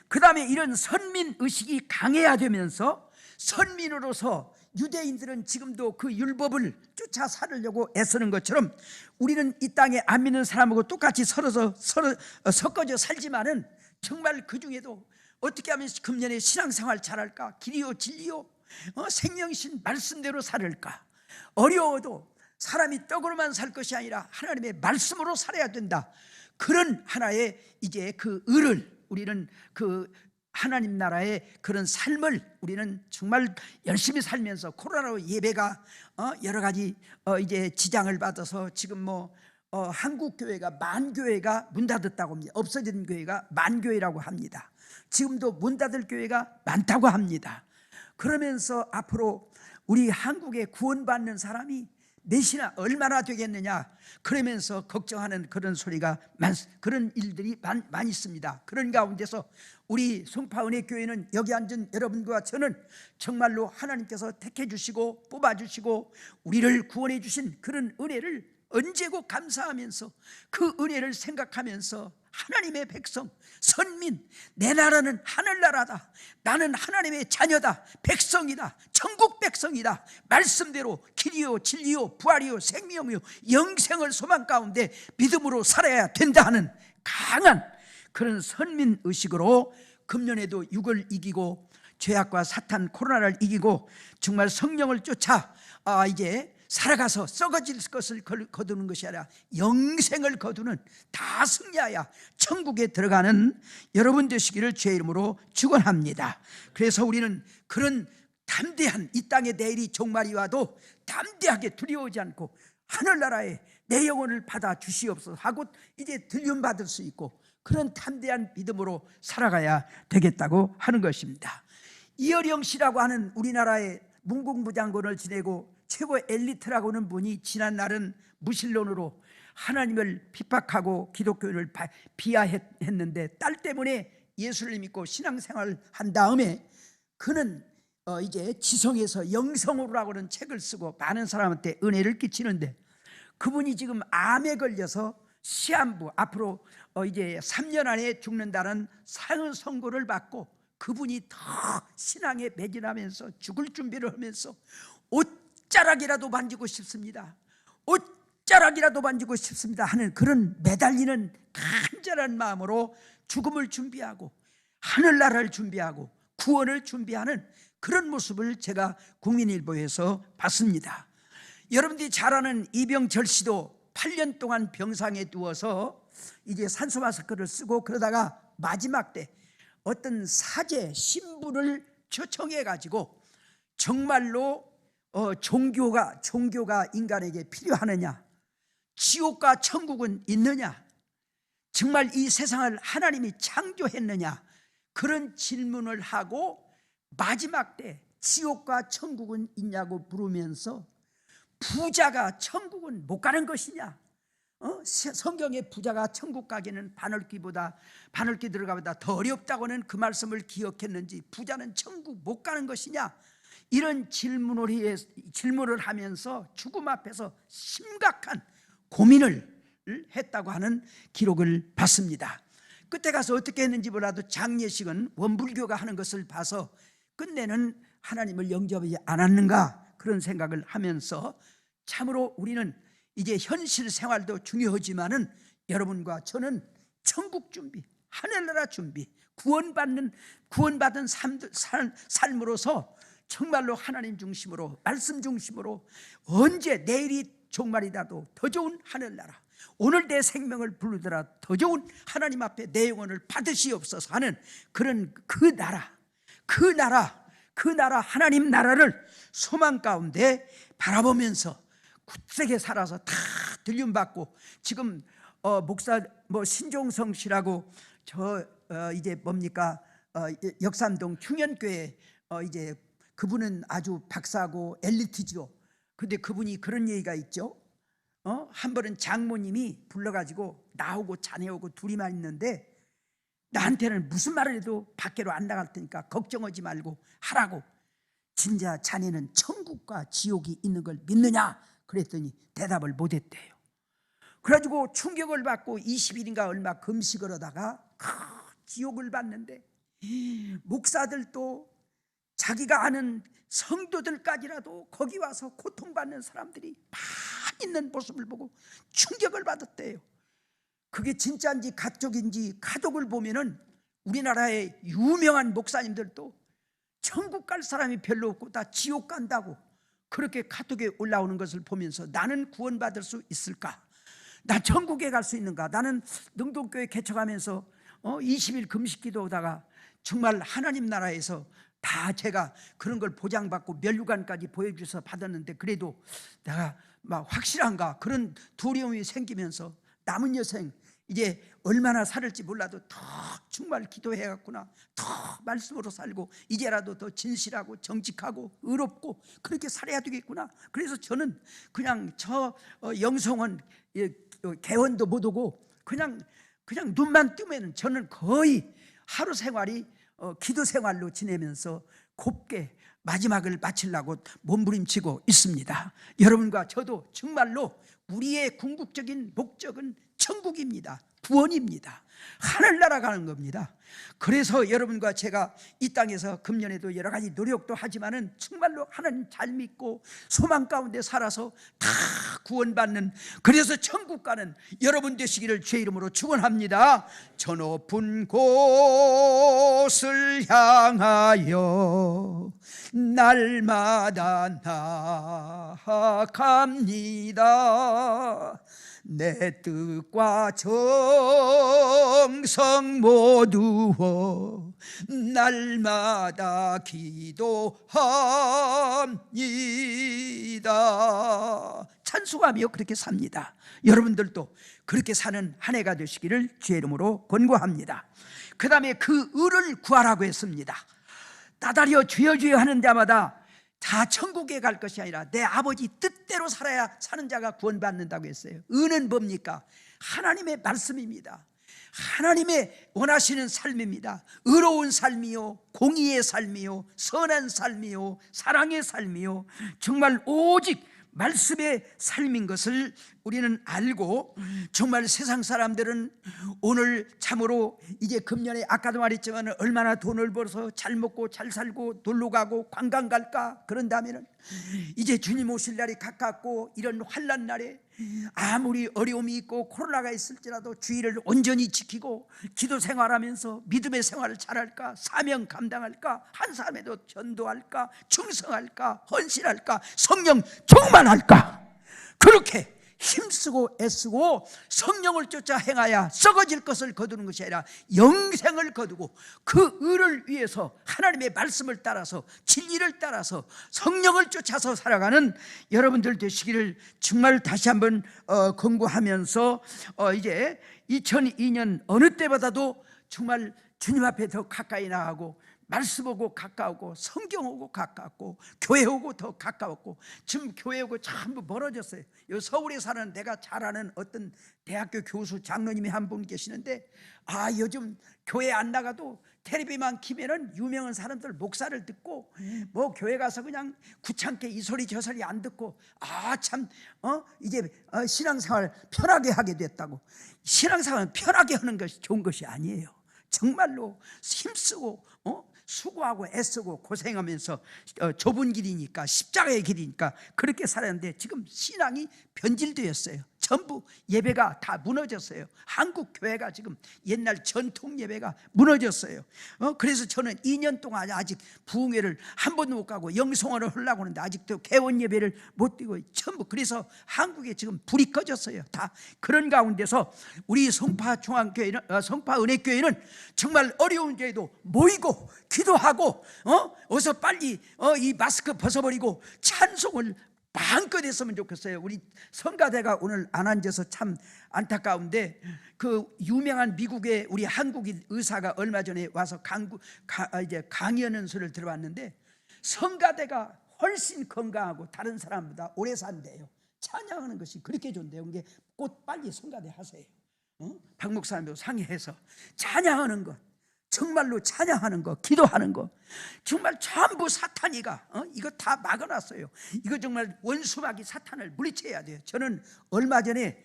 그 다음에 이런 선민의식이 강해야 되면서 선민으로서 유대인들은 지금도 그 율법을 쫓아 살으려고 애쓰는 것처럼 우리는 이 땅에 안 믿는 사람하고 똑같이 섞어져 살지만은 정말 그 중에도 어떻게 하면 금년에 신앙생활 잘할까? 길이요 진리요 생명신 말씀대로 살을까? 어려워도 사람이 떡으로만 살 것이 아니라 하나님의 말씀으로 살아야 된다. 그런 하나의 이제 그 을을 우리는 그 하나님 나라의 그런 삶을 우리는 정말 열심히 살면서 코로나로 예배가 여러 가지 이제 지장을 받아서 지금 한국 교회가 만 교회가 문 닫았다고 합니다. 없어진 교회가 만 교회라고 합니다. 지금도 문 닫을 교회가 많다고 합니다. 그러면서 앞으로 우리 한국에 구원받는 사람이 몇이나 얼마나 되겠느냐 그러면서 걱정하는 그런 소리가 그런 일들이 많이 있습니다. 그런 가운데서 우리 송파은혜 교회는 여기 앉은 여러분과 저는 정말로 하나님께서 택해 주시고 뽑아 주시고 우리를 구원해 주신 그런 은혜를 언제고 감사하면서 그 은혜를 생각하면서 하나님의 백성, 선민, 내 나라는 하늘나라다, 나는 하나님의 자녀다, 백성이다, 천국 백성이다, 말씀대로 길이요 진리요 부활이요 생명이요 영생을 소망 가운데 믿음으로 살아야 된다 하는 강한 그런 선민의식으로 금년에도 육을 이기고 죄악과 사탄 코로나를 이기고 정말 성령을 쫓아 이제 살아가서 썩어질 것을 거두는 것이 아니라 영생을 거두는 다 승리하여 천국에 들어가는 여러분 되시기를 주의 이름으로 축원합니다. 그래서 우리는 그런 담대한 이 땅의 내일이 종말이 와도 담대하게 두려워하지 않고 하늘나라에 내 영혼을 받아 주시옵소서 하고 이제 들림 받을 수 있고 그런 담대한 믿음으로 살아가야 되겠다고 하는 것입니다. 이어령 씨라고 하는 우리나라의 문공부 장관을 지내고 최고 엘리트라고 하는 분이 지난 날은 무신론으로 하나님을 핍박하고 기독교를 비하했는데 딸 때문에 예수를 믿고 신앙생활을 한 다음에 그는 이제 지성에서 영성으로라고 하는 책을 쓰고 많은 사람한테 은혜를 끼치는데 그분이 지금 암에 걸려서 시한부 앞으로 이제 3년 안에 죽는다는 사형 선고를 받고 그분이 더 신앙에 매진하면서 죽을 준비를 하면서 옷자락이라도 만지고 싶습니다, 옷자락이라도 만지고 싶습니다 하는 그런 매달리는 간절한 마음으로 죽음을 준비하고 하늘나라를 준비하고 구원을 준비하는 그런 모습을 제가 국민일보에서 봤습니다. 여러분들이 잘 아는 이병철 씨도 8년 동안 병상에 누워서 이제 산소 마스크를 쓰고 그러다가 마지막 때 어떤 사제 신부를 초청해 가지고 정말로 종교가 인간에게 필요하느냐, 지옥과 천국은 있느냐, 정말 이 세상을 하나님이 창조했느냐, 그런 질문을 하고 마지막 때 지옥과 천국은 있냐고 물으면서 부자가 천국은 못 가는 것이냐, 성경에 부자가 천국 가기는 바늘귀 들어가보다 더 어렵다고는 그 말씀을 기억했는지 부자는 천국 못 가는 것이냐, 이런 질문을 하면서 죽음 앞에서 심각한 고민을 했다고 하는 기록을 봤습니다. 그때 가서 어떻게 했는지 몰라도 장례식은 원불교가 하는 것을 봐서 끝내는 하나님을 영접하지 않았는가 그런 생각을 하면서 참으로 우리는 이제 현실 생활도 중요하지만은 여러분과 저는 천국 준비, 하늘나라 준비, 구원받은 삶으로서 정말로 하나님 중심으로 말씀 중심으로 언제 내일이 종말이라도 더 좋은 하늘나라, 오늘 내 생명을 부르더라 더 좋은 하나님 앞에 내 영혼을 받으시옵소서 하는 그런 그 나라 하나님 나라를 소망 가운데 바라보면서 굳세게 살아서 다 들림받고 지금 목사 신종성 씨라고 이제 뭡니까 역삼동 충현교회 이제 그분은 아주 박사고 엘리트죠. 근데 그분이 그런 얘기가 있죠. 한 번은 장모님이 불러가지고 나오고 자네오고 둘이만 있는데 나한테는 무슨 말을 해도 밖으로 안 나갈 테니까 걱정하지 말고 하라고. 진짜 자네는 천국과 지옥이 있는 걸 믿느냐 그랬더니 대답을 못했대요. 그래가지고 충격을 받고 20일인가 얼마 금식을 하다가 지옥을 봤는데 목사들도 자기가 아는 성도들까지라도 거기 와서 고통받는 사람들이 많이 있는 모습을 보고 충격을 받았대요. 그게 진짜인지 가쪽인지 가족을 보면은 우리나라의 유명한 목사님들도 천국 갈 사람이 별로 없고 다 지옥 간다고 그렇게 카톡에 올라오는 것을 보면서 나는 구원받을 수 있을까? 나 천국에 갈 수 있는가? 나는 능동교회 개척하면서 20일 금식 기도하다가 정말 하나님 나라에서 다 제가 그런 걸 보장받고 면류관까지 보여주셔서 받았는데 그래도 내가 막 확실한가 그런 두려움이 생기면서 남은 여생 이제 얼마나 살을지 몰라도 더 정말 기도해야겠구나, 더 말씀으로 살고 이제라도 더 진실하고 정직하고 의롭고 그렇게 살아야 되겠구나. 그래서 저는 그냥 저 영성은 개원도 못 오고 그냥 눈만 뜨면 저는 거의 하루 생활이 기도 생활로 지내면서 곱게 마지막을 마치려고 몸부림치고 있습니다. 여러분과 저도 정말로 우리의 궁극적인 목적은 천국입니다. 구원입니다. 하늘나라 가는 겁니다. 그래서 여러분과 제가 이 땅에서 금년에도 여러 가지 노력도 하지만은 정말로 하나님 잘 믿고 소망 가운데 살아서 다 구원받는, 그래서 천국 가는 여러분 되시기를 주의 이름으로 축원합니다. 저 높은 곳을 향하여 날마다 나아갑니다. 내 뜻과 정성 모두어 날마다 기도합니다. 찬송하며 그렇게 삽니다. 여러분들도 그렇게 사는 한 해가 되시기를 주의 이름으로 권고합니다. 그 다음에 그 의를 구하라고 했습니다. 따다리어 주여 주여 하는 자마다 다 천국에 갈 것이 아니라 내 아버지 뜻대로 살아야 사는 자가 구원받는다고 했어요. 의는 뭡니까? 하나님의 말씀입니다. 하나님의 원하시는 삶입니다. 의로운 삶이요, 공의의 삶이요, 선한 삶이요, 사랑의 삶이요, 정말 오직 말씀의 삶인 것을 우리는 알고, 정말 세상 사람들은 오늘 참으로 이제 금년에 아까도 말했지만 얼마나 돈을 벌어서 잘 먹고 잘 살고 놀러 가고 관광 갈까, 그런 다음에는 이제 주님 오실 날이 가깝고 이런 환난 날에 아무리 어려움이 있고 코로나가 있을지라도 주의를 온전히 지키고 기도 생활하면서 믿음의 생활을 잘할까, 사명 감당할까, 한 사람에도 전도할까, 충성할까, 헌신할까, 성령 충만할까, 그렇게 힘쓰고 애쓰고 성령을 쫓아 행하여 썩어질 것을 거두는 것이 아니라 영생을 거두고 그 의를 위해서 하나님의 말씀을 따라서 진리를 따라서 성령을 쫓아서 살아가는 여러분들 되시기를 정말 다시 한번 권고하면서 이제 2002년 어느 때보다도 정말 주님 앞에 더 가까이 나가고 말씀 오고 가까우고 성경 오고 가깝고 교회 오고 더 가까웠고, 지금 교회 오고 전부 멀어졌어요. 요 서울에 사는 내가 잘 아는 어떤 대학교 교수 장로님이 한 분 계시는데, 요즘 교회 안 나가도 텔레비만 키면은 유명한 사람들 목사를 듣고 뭐 교회 가서 그냥 구창께 이 소리 저 소리 안 듣고 이제 신앙생활 편하게 하게 됐다고. 신앙생활은 편하게 하는 것이 좋은 것이 아니에요. 정말로 힘쓰고 수고하고 애쓰고 고생하면서 좁은 길이니까, 십자가의 길이니까 그렇게 살았는데 지금 신앙이 변질되었어요. 전부 예배가 다 무너졌어요. 한국 교회가 지금 옛날 전통 예배가 무너졌어요. 그래서 저는 2년 동안 아직 부흥회를 한 번도 못 가고 영성화를 하려고 하는데 아직도 개원 예배를 못 드리고 전부, 그래서 한국에 지금 불이 꺼졌어요. 다 그런 가운데서 우리 성파 중앙교회는 성파 은혜교회는 정말 어려운 교회도 모이고 기도하고 어서 빨리 이 마스크 벗어버리고 찬송을 마음껏 했으면 좋겠어요. 우리 성가대가 오늘 안 앉아서 참 안타까운데, 그 유명한 미국의 우리 한국인 의사가 얼마 전에 와서 이제 강의하는 소리를 들어봤는데, 성가대가 훨씬 건강하고 다른 사람보다 오래 산대요. 찬양하는 것이 그렇게 좋은데요. 그게 꼭 빨리 성가대 하세요. 박 목사님도 상의해서 찬양하는 것, 정말로 찬양하는 거, 기도하는 거, 정말 전부 사탄이가 이거 다 막아놨어요. 이거 정말 원수마귀 사탄을 물리쳐야 돼요. 저는 얼마 전에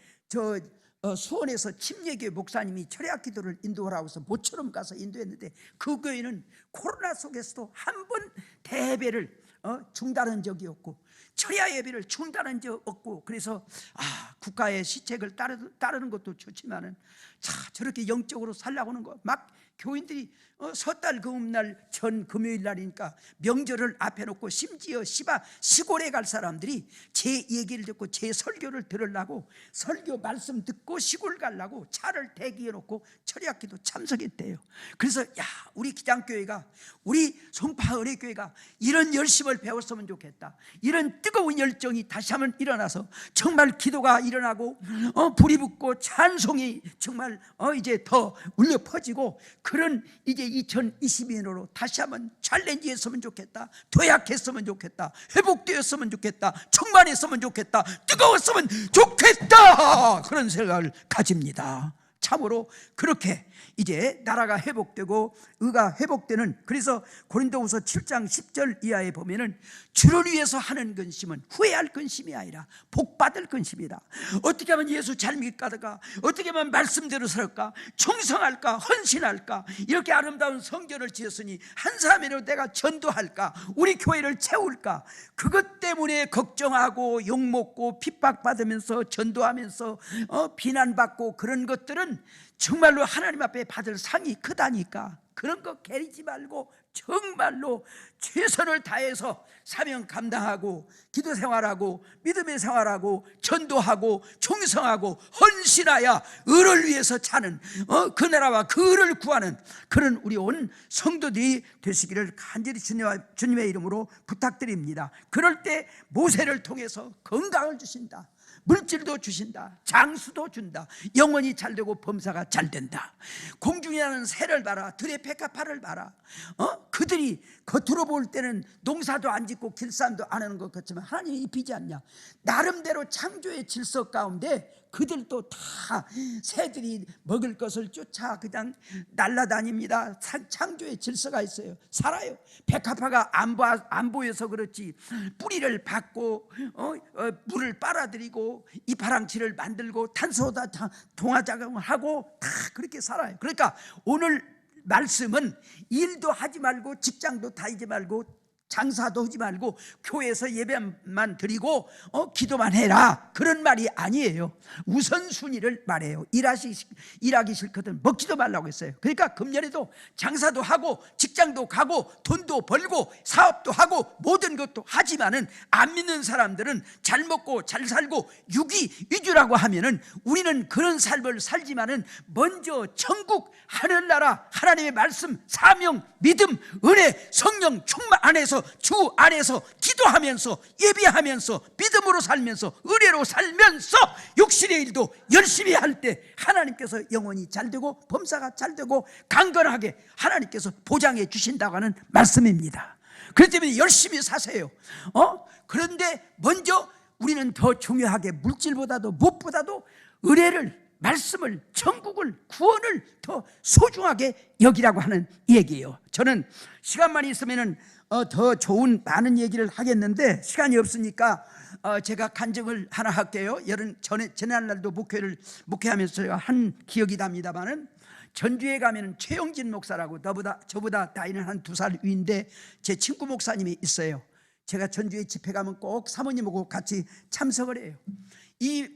수원에서 침례교회 목사님이 철야 기도를 인도하라고 해서 모처럼 가서 인도했는데, 그 교회는 코로나 속에서도 한 번 대회를 중단한 적이 없고 철야 예배를 중단한 적 없고, 그래서 국가의 시책을 따르는 것도 좋지만은 저렇게 영적으로 살라고 하는 거, 막 교인들이 섣달 금음날 전 금요일 날이니까 명절을 앞에 놓고 심지어 시골에 갈 사람들이 제 얘기를 듣고 제 설교를 들으려고 설교 말씀 듣고 시골 가려고 차를 대기해 놓고 철야기도 참석했대요. 그래서 우리 기장교회가, 우리 송파 은혜교회가 이런 열심을 배웠으면 좋겠다. 이런 뜨거운 열정이 다시 한번 일어나서 정말 기도가 일어나고 불이 붙고 찬송이 정말 이제 더 울려 퍼지고, 그런 이제 2022년으로 다시 한번 챌린지 했으면 좋겠다. 도약했으면 좋겠다. 회복되었으면 좋겠다. 충만했으면 좋겠다. 뜨거웠으면 좋겠다. 그런 생각을 가집니다. 참으로 그렇게 이제 나라가 회복되고 의가 회복되는, 그래서 고린도후서 7장 10절 이하에 보면은 주를 위해서 하는 근심은 후회할 근심이 아니라 복받을 근심이다. 어떻게 하면 예수 잘 믿을까? 어떻게 하면 말씀대로 살까? 충성할까? 헌신할까? 이렇게 아름다운 성전을 지었으니 한 사람이라도 내가 전도할까? 우리 교회를 채울까? 그것 때문에 걱정하고 욕먹고 핍박받으면서 전도하면서 비난받고, 그런 것들은 정말로 하나님 앞에 받을 상이 크다니까. 그런 거 게리지 말고 정말로 최선을 다해서 사명 감당하고 기도 생활하고 믿음의 생활하고 전도하고 충성하고 헌신하여 의를 위해서 차는 그 나라와 그 의를 구하는 그런 우리 온 성도들이 되시기를 간절히 주님의 이름으로 부탁드립니다. 그럴 때 모세를 통해서 건강을 주신다. 물질도 주신다. 장수도 준다. 영혼이 잘되고 범사가 잘된다. 공중에 나는 새를 봐라. 들의 백합화를 봐라. 그들이 겉으로 볼 때는 농사도 안 짓고 길쌈도 안 하는 것 같지만 하나님이 입히지 않냐. 나름대로 창조의 질서 가운데 그들도 다 새들이 먹을 것을 쫓아 그냥 날아다닙니다. 창조의 질서가 있어요. 살아요. 백합화가 안 보여서 그렇지 뿌리를 받고 물을 빨아들이고 이파랑치를 만들고 탄소다 동화작용을 하고 다 그렇게 살아요. 그러니까 오늘 말씀은 일도 하지 말고 직장도 다니지 말고 장사도 하지 말고 교회에서 예배만 드리고 기도만 해라, 그런 말이 아니에요. 우선순위를 말해요. 일하기 싫거든 먹지도 말라고 했어요. 그러니까 금년에도 장사도 하고 직장도 가고 돈도 벌고 사업도 하고 모든 것도 하지만은 안 믿는 사람들은 잘 먹고 잘 살고 유기 위주라고 하면은 우리는 그런 삶을 살지만은 먼저 천국 하늘나라 하나님의 말씀 사명 믿음 은혜 성령 충만 안에서 주 안에서 기도하면서 예배하면서 믿음으로 살면서 은혜로 살면서 육신의 일도 열심히 할 때 하나님께서 영혼이 잘되고 범사가 잘되고 강건하게 하나님께서 보장해 주신다고 하는 말씀입니다. 그렇기 때문에 열심히 사세요. 그런데 먼저 우리는 더 중요하게 물질보다도 무엇보다도 은혜를 말씀을 천국을 구원을 더 소중하게 여기라고 하는 얘기예요. 저는 시간만 있으면은 더 좋은 많은 얘기를 하겠는데 시간이 없으니까 제가 간증을 하나 할게요. 지난날도 목회하면서 제가 한 기억이 납니다만은 전주에 가면 최영진 목사라고 저보다 나이는 한 2살 위인데 제 친구 목사님이 있어요. 제가 전주에 집회 가면 꼭 사모님하고 같이 참석을 해요. 이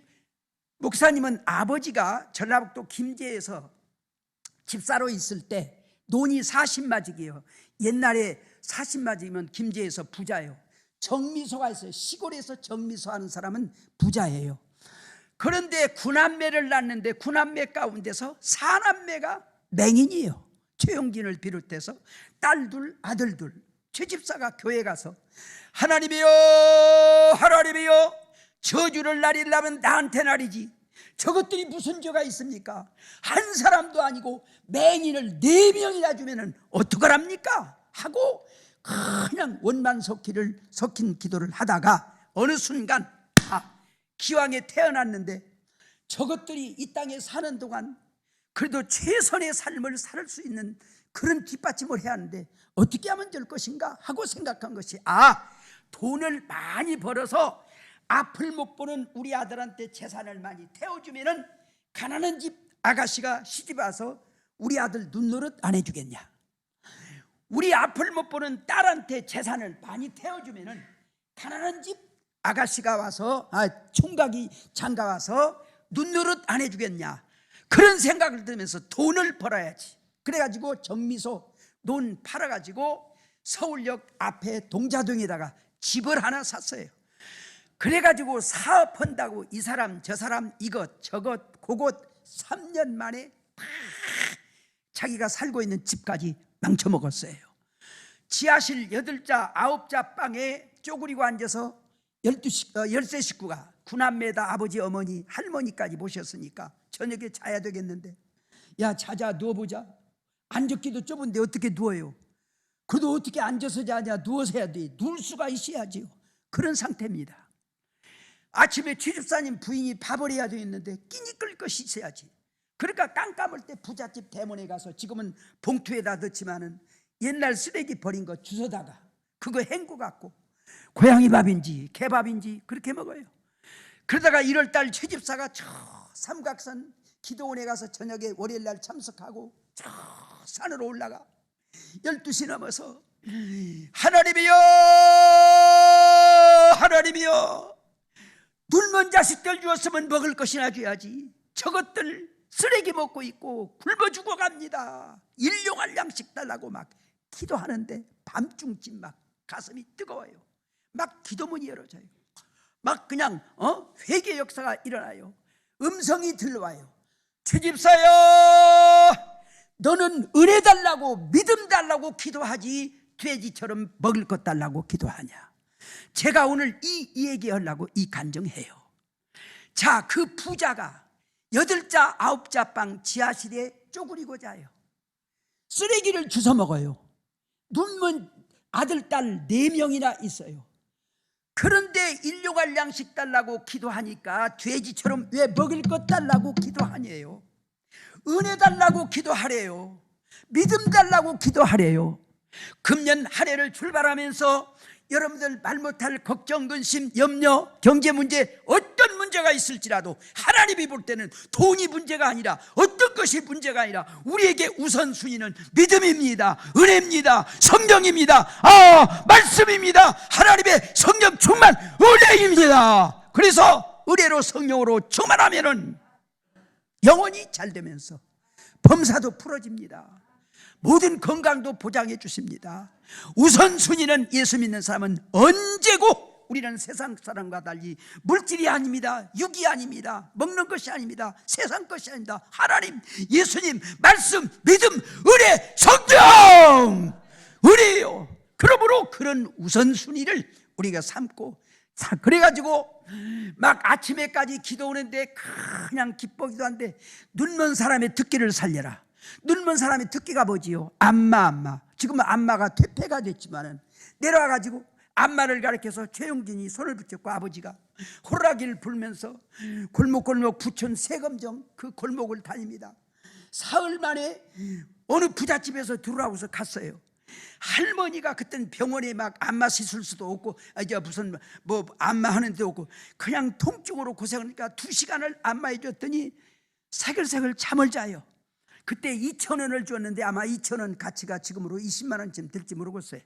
목사님은 아버지가 전라북도 김제에서 집사로 있을 때 논이 40마직이에요. 옛날에 40마직이면 김제에서 부자예요. 정미소가 있어요. 시골에서 정미소 하는 사람은 부자예요. 그런데 9남매를 낳는데 9남매 가운데서 4남매가 맹인이에요. 최용진을 비롯해서 딸 둘 아들 둘. 최 집사가 교회 가서 하나님이여 하나님이여 저주를 날리려면 나한테 날이지 저것들이 무슨 죄가 있습니까? 한 사람도 아니고 맹인을 4명이나 주면은 어떡하랍니까? 하고 그냥 원만 섞인 기도를 하다가 어느 순간 기왕에 태어났는데 저것들이 이 땅에 사는 동안 그래도 최선의 삶을 살 수 있는 그런 뒷받침을 해야 하는데 어떻게 하면 될 것인가 하고 생각한 것이 돈을 많이 벌어서 앞을 못 보는 우리 아들한테 재산을 많이 태워주면은 가난한 집 아가씨가 시집 와서 우리 아들 눈노릇 안 해주겠냐. 우리 앞을 못 보는 딸한테 재산을 많이 태워주면은 가난한 집 아가씨가 와서 총각이 장가 와서 눈노릇 안 해주겠냐, 그런 생각을 들면서 돈을 벌어야지. 그래가지고 정미소 논 팔아가지고 서울역 앞에 동자동에다가 집을 하나 샀어요. 그래가지고 사업한다고 이 사람 저 사람 이것 저것 그것 3년 만에 다 자기가 살고 있는 집까지 망쳐먹었어요. 지하실 8자 9자 방에 쪼그리고 앉아서 13 식구가 9남매다. 아버지 어머니 할머니까지 모셨으니까 저녁에 자야 되겠는데, 야 자자 누워보자. 앉았기도 좁은데 어떻게 누워요? 그래도 어떻게 앉아서 자냐, 누워서 해야 돼. 누울 수가 있어야지요. 그런 상태입니다. 아침에 취집사님 부인이 밥을 해야 되는데 끼니 끌 것이 있어야지. 그러니까 깜깜할 때 부잣집 대문에 가서, 지금은 봉투에다 넣지만은 옛날 쓰레기 버린 거 주워다가 그거 헹구 갖고 고양이 밥인지 개밥인지 그렇게 먹어요. 그러다가 1월달 최집사가 저 삼각산 기도원에 가서 저녁에 월요일날 참석하고 저 산으로 올라가 12시 넘어서 하나님이여 하나님이여, 눈먼 자식들 주었으면 먹을 것이나 줘야지, 저것들 쓰레기 먹고 있고 굶어 죽어갑니다. 일용할 양식 달라고 막 기도하는데 밤중쯤 막 가슴이 뜨거워요. 막 기도문이 열어져요. 막 그냥 회개 역사가 일어나요. 음성이 들려와요. 최집사여, 너는 은혜 달라고 믿음 달라고 기도하지 돼지처럼 먹을 것 달라고 기도하냐. 제가 오늘 이 얘기하려고 이 간증해요. 자, 그 부자가 8자 9자 방 지하실에 쪼그리고 자요. 쓰레기를 주워 먹어요. 눈먼 아들 딸 4명이나 있어요. 그런데 일용할 양식 달라고 기도하니까 돼지처럼 왜 먹을 것 달라고 기도하냐요. 은혜 달라고 기도하래요. 믿음 달라고 기도하래요. 금년 한 해를 출발하면서 여러분들 말 못할 걱정, 근심, 염려, 경제 문제, 어떤 문제가 있을지라도 하나님이 볼 때는 돈이 문제가 아니라, 어떤 것이 문제가 아니라 우리에게 우선순위는 믿음입니다. 은혜입니다. 성령입니다. 말씀입니다. 하나님의 성령 충만 은혜입니다. 그래서 은혜로 성령으로 충만하면은 영혼이 잘 되면서 범사도 풀어집니다. 모든 건강도 보장해 주십니다. 우선순위는 예수 믿는 사람은 언제고 우리는 세상 사람과 달리 물질이 아닙니다. 육이 아닙니다. 먹는 것이 아닙니다. 세상 것이 아닙니다. 하나님, 예수님, 말씀, 믿음, 은혜, 성령, 은혜예요. 그러므로 그런 우선순위를 우리가 삼고, 그래가지고 막 아침에까지 기도하는데 그냥 기뻐기도 한데, 눈먼 사람의 듣기를 살려라. 눈먼 사람의 듣기가 뭐지요? 안마. 지금은 안마가 퇴폐가 됐지만은 내려와가지고 안마를 가르쳐서 최용진이 손을 붙였고 아버지가 호라기를 불면서 골목골목 부천 세검정 그 골목을 다닙니다. 사흘 만에 어느 부잣집에서 들어와서 갔어요. 할머니가 그땐 병원에 막 안마 시술수도 없고 이제 무슨 뭐 안마하는 데도 없고 그냥 통증으로 고생하니까 2시간을 안마해 줬더니 새글새글 잠을 자요. 그때 2,000원을 줬는데 아마 2,000원 가치가 지금으로 20만 원쯤 될지 모르겠어요.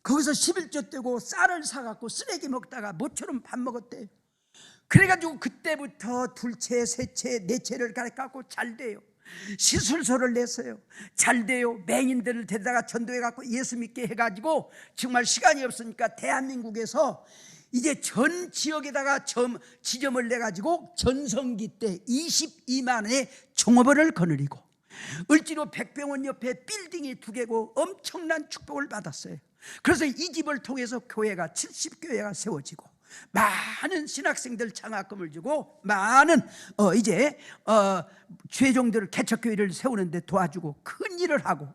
거기서 11조 떼고 쌀을 사갖고 쓰레기 먹다가 모처럼 밥 먹었대요. 그래가지고 그때부터 둘째, 셋째, 넷째를 가르쳐갖고 잘 돼요. 시술서를 냈어요. 잘 돼요. 맹인들을 데려다가 전도해갖고 예수 믿게 해가지고 정말 시간이 없으니까 대한민국에서 이제 전 지역에다가 지점을 내가지고 전성기 때 22만의 종업원을 거느리고 을지로 백병원 옆에 빌딩이 2개고 엄청난 축복을 받았어요. 그래서 이 집을 통해서 교회가 70교회가 세워지고 많은 신학생들 장학금을 주고 많은 죄종들 개척교회를 세우는데 도와주고 큰 일을 하고,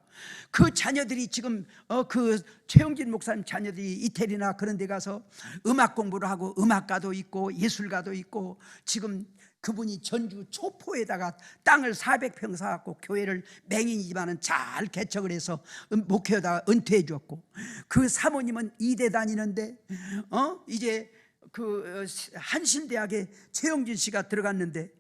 그 자녀들이 지금 그 최용진 목사님 자녀들이 이태리나 그런 데 가서 음악 공부를 하고 음악가도 있고 예술가도 있고, 지금 그분이 전주 초포에다가 땅을 400평 사갖고 교회를 맹인이지만은 잘 개척을 해서 목회하다가 은퇴해 줬고, 그 사모님은 이대 다니는데 이제 그 한신대학에 최용진 씨가 들어갔는데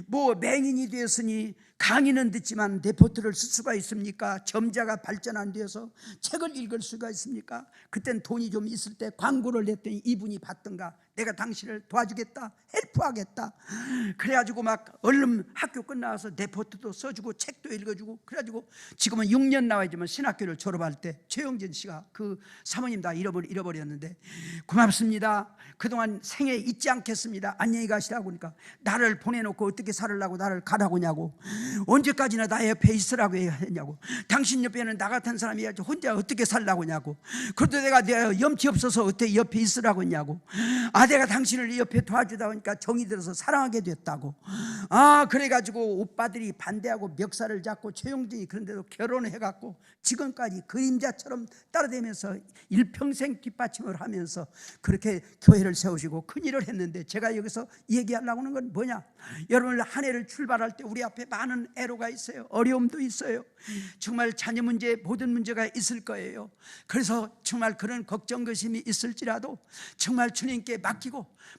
뭐 맹인이 되었으니 강의는 듣지만 레포트를 쓸 수가 있습니까? 점자가 발전 안 되어서 책을 읽을 수가 있습니까? 그땐 돈이 좀 있을 때 광고를 냈더니 이분이 받던가 내가 당신을 도와주겠다, 헬프하겠다. 그래가지고 막 얼른 학교 끝나서 레포트도 써주고 책도 읽어주고, 그래가지고 지금은 6년 나와야지만 신학교를 졸업할 때 최영진 씨가 그 사모님 다 잃어버렸는데, 고맙습니다, 그동안 생애 잊지 않겠습니다, 안녕히 가시라고 하니까 나를 보내놓고 어떻게 살으려고 나를 가라고 하냐고, 언제까지나 나 옆에 있으라고 했냐고, 당신 옆에는 나 같은 사람이 혼자 어떻게 살라고 하냐고, 그래도 내가 염치 없어서 어떻게 옆에 있으라고 했냐고, 내가 당신을 옆에 도와주다 보니까 정이 들어서 사랑하게 됐다고. 그래가지고 오빠들이 반대하고 멱살을 잡고 최용진이 그런데도 결혼해갖고 지금까지 그림자처럼 따라다니면서 일평생 뒷받침을 하면서 그렇게 교회를 세우시고 큰일을 했는데, 제가 여기서 얘기하려고 하는 건 뭐냐, 여러분 한 해를 출발할 때 우리 앞에 많은 애로가 있어요. 어려움도 있어요. 정말 자녀 문제, 모든 문제가 있을 거예요. 그래서 정말 그런 걱정 근심이 있을지라도 정말 주님께 맡기고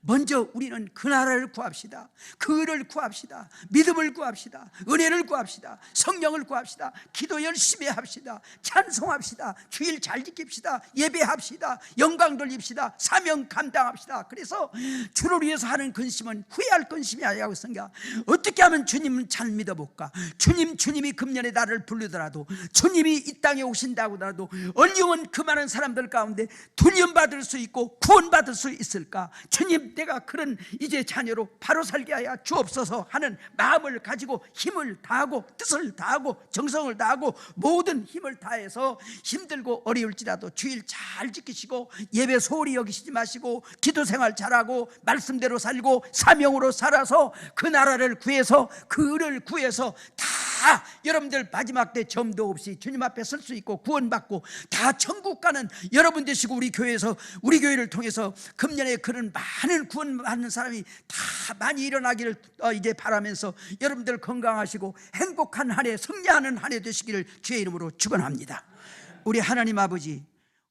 먼저 우리는 그 나라를 구합시다. 그를 구합시다. 믿음을 구합시다. 은혜를 구합시다. 성령을 구합시다. 기도 열심히 합시다. 찬송합시다. 주일 잘 지킵시다. 예배합시다. 영광 돌립시다. 사명 감당합시다. 그래서 주를 위해서 하는 근심은 후회할 근심이 아니라고 생각. 어떻게 하면 주님을 잘 믿어볼까? 주님이 금년에 나를 부르더라도, 주님이 이 땅에 오신다고 하더라도 얼령은 그 많은 사람들 가운데 두려움받을 수 있고 구원받을 수 있을까? 주님, 내가 그런 이제 자녀로 바로 살게 하여 주옵소서 하는 마음을 가지고 힘을 다하고 뜻을 다하고 정성을 다하고 모든 힘을 다해서 힘들고 어려울지라도 주일 잘 지키시고 예배 소홀히 여기시지 마시고 기도 생활 잘하고 말씀대로 살고 사명으로 살아서 그 나라를 구해서 그를 구해서 다 여러분들 마지막 때 점도 없이 주님 앞에 설 수 있고 구원받고 다 천국 가는 여러분 되시고, 우리 교회에서 우리 교회를 통해서 금년에 그런 많은 구원받는 사람이 다 많이 일어나기를 이제 바라면서 여러분들 건강하시고 행복한 한 해, 승리하는 한 해 되시기를 주의 이름으로 축원합니다. 우리 하나님 아버지,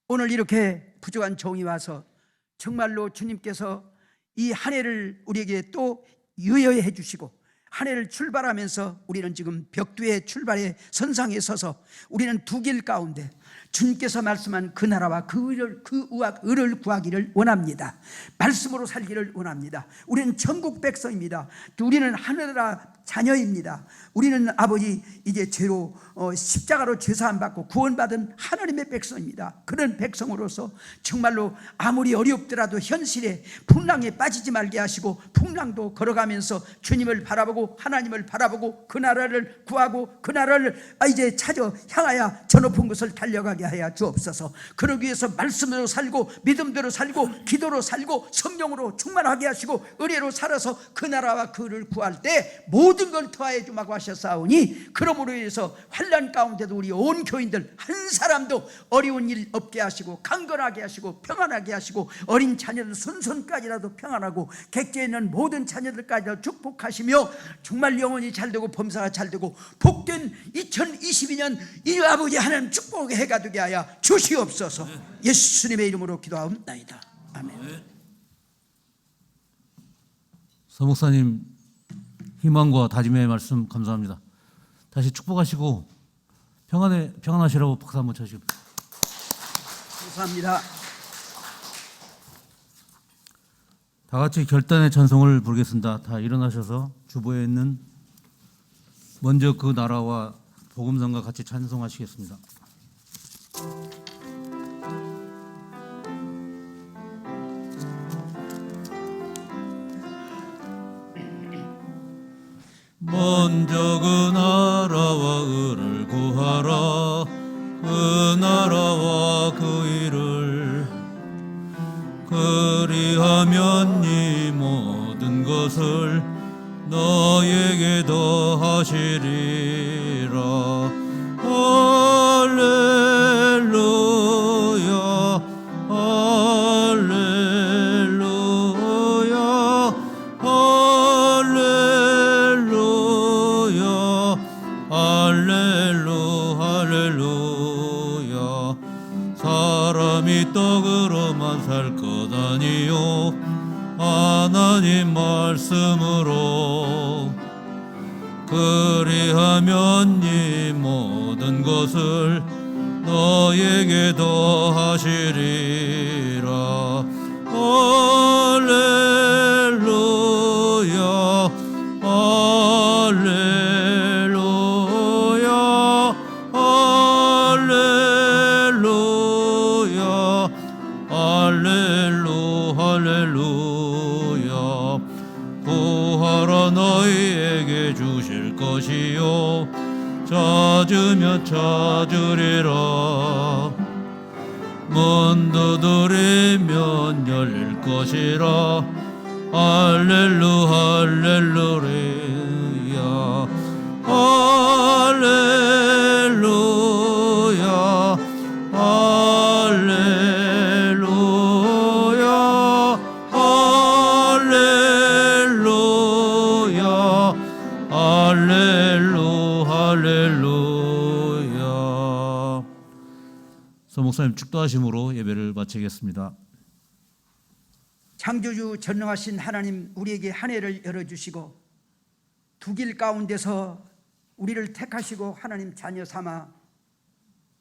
오늘 이렇게 부족한 종이 와서 정말로 주님께서 이 한 해를 우리에게 또 유효해 주시고 한 해를 출발하면서 우리는 지금 벽두의 출발의 선상에 서서 우리는 두 길 가운데 주님께서 말씀한 그 나라와 그 의를 구하기를 원합니다. 말씀으로 살기를 원합니다. 우리는 천국 백성입니다. 우리는 하늘나라 자녀입니다. 우리는 아버지 이제 죄로 십자가로 죄사함 받고 구원받은 하나님의 백성입니다. 그런 백성으로서 정말로 아무리 어렵더라도 현실에 풍랑에 빠지지 말게 하시고 풍랑도 걸어가면서 주님을 바라보고 하나님을 바라보고 그 나라를 구하고 그 나라를 이제 찾아 향하여 저 높은 곳을 달려가게 하여 주옵소서. 그러기 위해서 말씀으로 살고 믿음대로 살고 기도로 살고 성령으로 충만하게 하시고 은혜로 살아서 그 나라와 그를 구할 때 모든 걸 더하여 주마고 하셨사오니, 그러므로 인해서 환난 가운데도 우리 온 교인들 한 사람도 어려운 일 없게 하시고 강건하게 하시고 평안하게 하시고 어린 자녀들 손손까지라도 평안하고 객지에 있는 모든 자녀들까지도 축복하시며 정말 영혼이 잘되고 범사가 잘되고 복된 2022년 이 아버지 하나님 축복의 해가 되게 하여 주시옵소서. 예수님의 이름으로 기도하옵나이다. 아멘. 서목사님 희망과 다짐의 말씀 감사합니다. 다시 축복하시고 평안하시라고 박수 한번 쳐주시고. 감사합니다. 다 같이 결단의 찬송을 부르겠습니다. 다 일어나셔서 주보에 있는 먼저 그 나라와 복음성과 같이 찬송하시겠습니다. 먼저 그 나라와 의를 구하라. 그 나라와 그 일을 그리하면 이 모든 것을 너에게 더하시리라. 할렐루야 할렐루야 할렐루야 할렐루야. 사람이 떡으로만 살 것 아니요 하나님 말씀으로 그리하면 이 모든 것을 너에게 더하시리라. 할렐루야 할렐루야 할렐루야 할렐루야. 구하라 너희에게 주실 것이요 찾으면 찾으리라. 문 두드리면 열릴 것이라. 할렐루야 할렐루야 할렐루야 할렐루야 할렐루야. 서목사님 축도하심으로 예배를 마치겠습니다. 창조주 전능하신 하나님, 우리에게 한 해를 열어주시고 두 길 가운데서 우리를 택하시고 하나님 자녀 삼아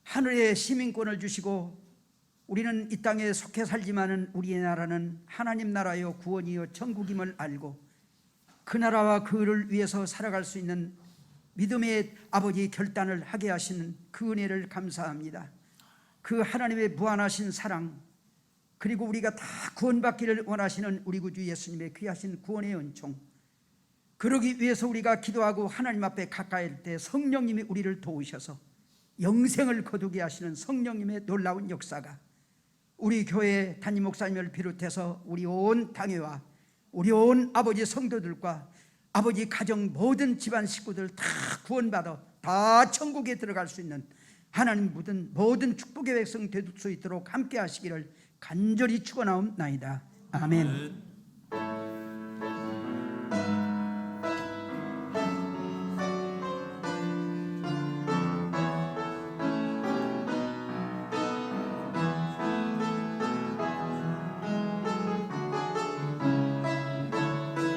하늘의 시민권을 주시고, 우리는 이 땅에 속해 살지만은 우리의 나라는 하나님 나라요 구원이요 천국임을 알고 그 나라와 그를 위해서 살아갈 수 있는 믿음의 아버지 결단을 하게 하시는 그 은혜를 감사합니다. 그 하나님의 무한하신 사랑, 그리고 우리가 다 구원받기를 원하시는 우리 구주 예수님의 귀하신 구원의 은총, 그러기 위해서 우리가 기도하고 하나님 앞에 가까이 할 때 성령님이 우리를 도우셔서 영생을 거두게 하시는 성령님의 놀라운 역사가 우리 교회 담임 목사님을 비롯해서 우리 온 당회와 우리 온 아버지 성도들과 아버지 가정 모든 집안 식구들 다 구원받아 다 천국에 들어갈 수 있는 하나님 모든 축복의 백성 될 수 있도록 함께 하시기를 간절히 축원하옵나이다. 아멘.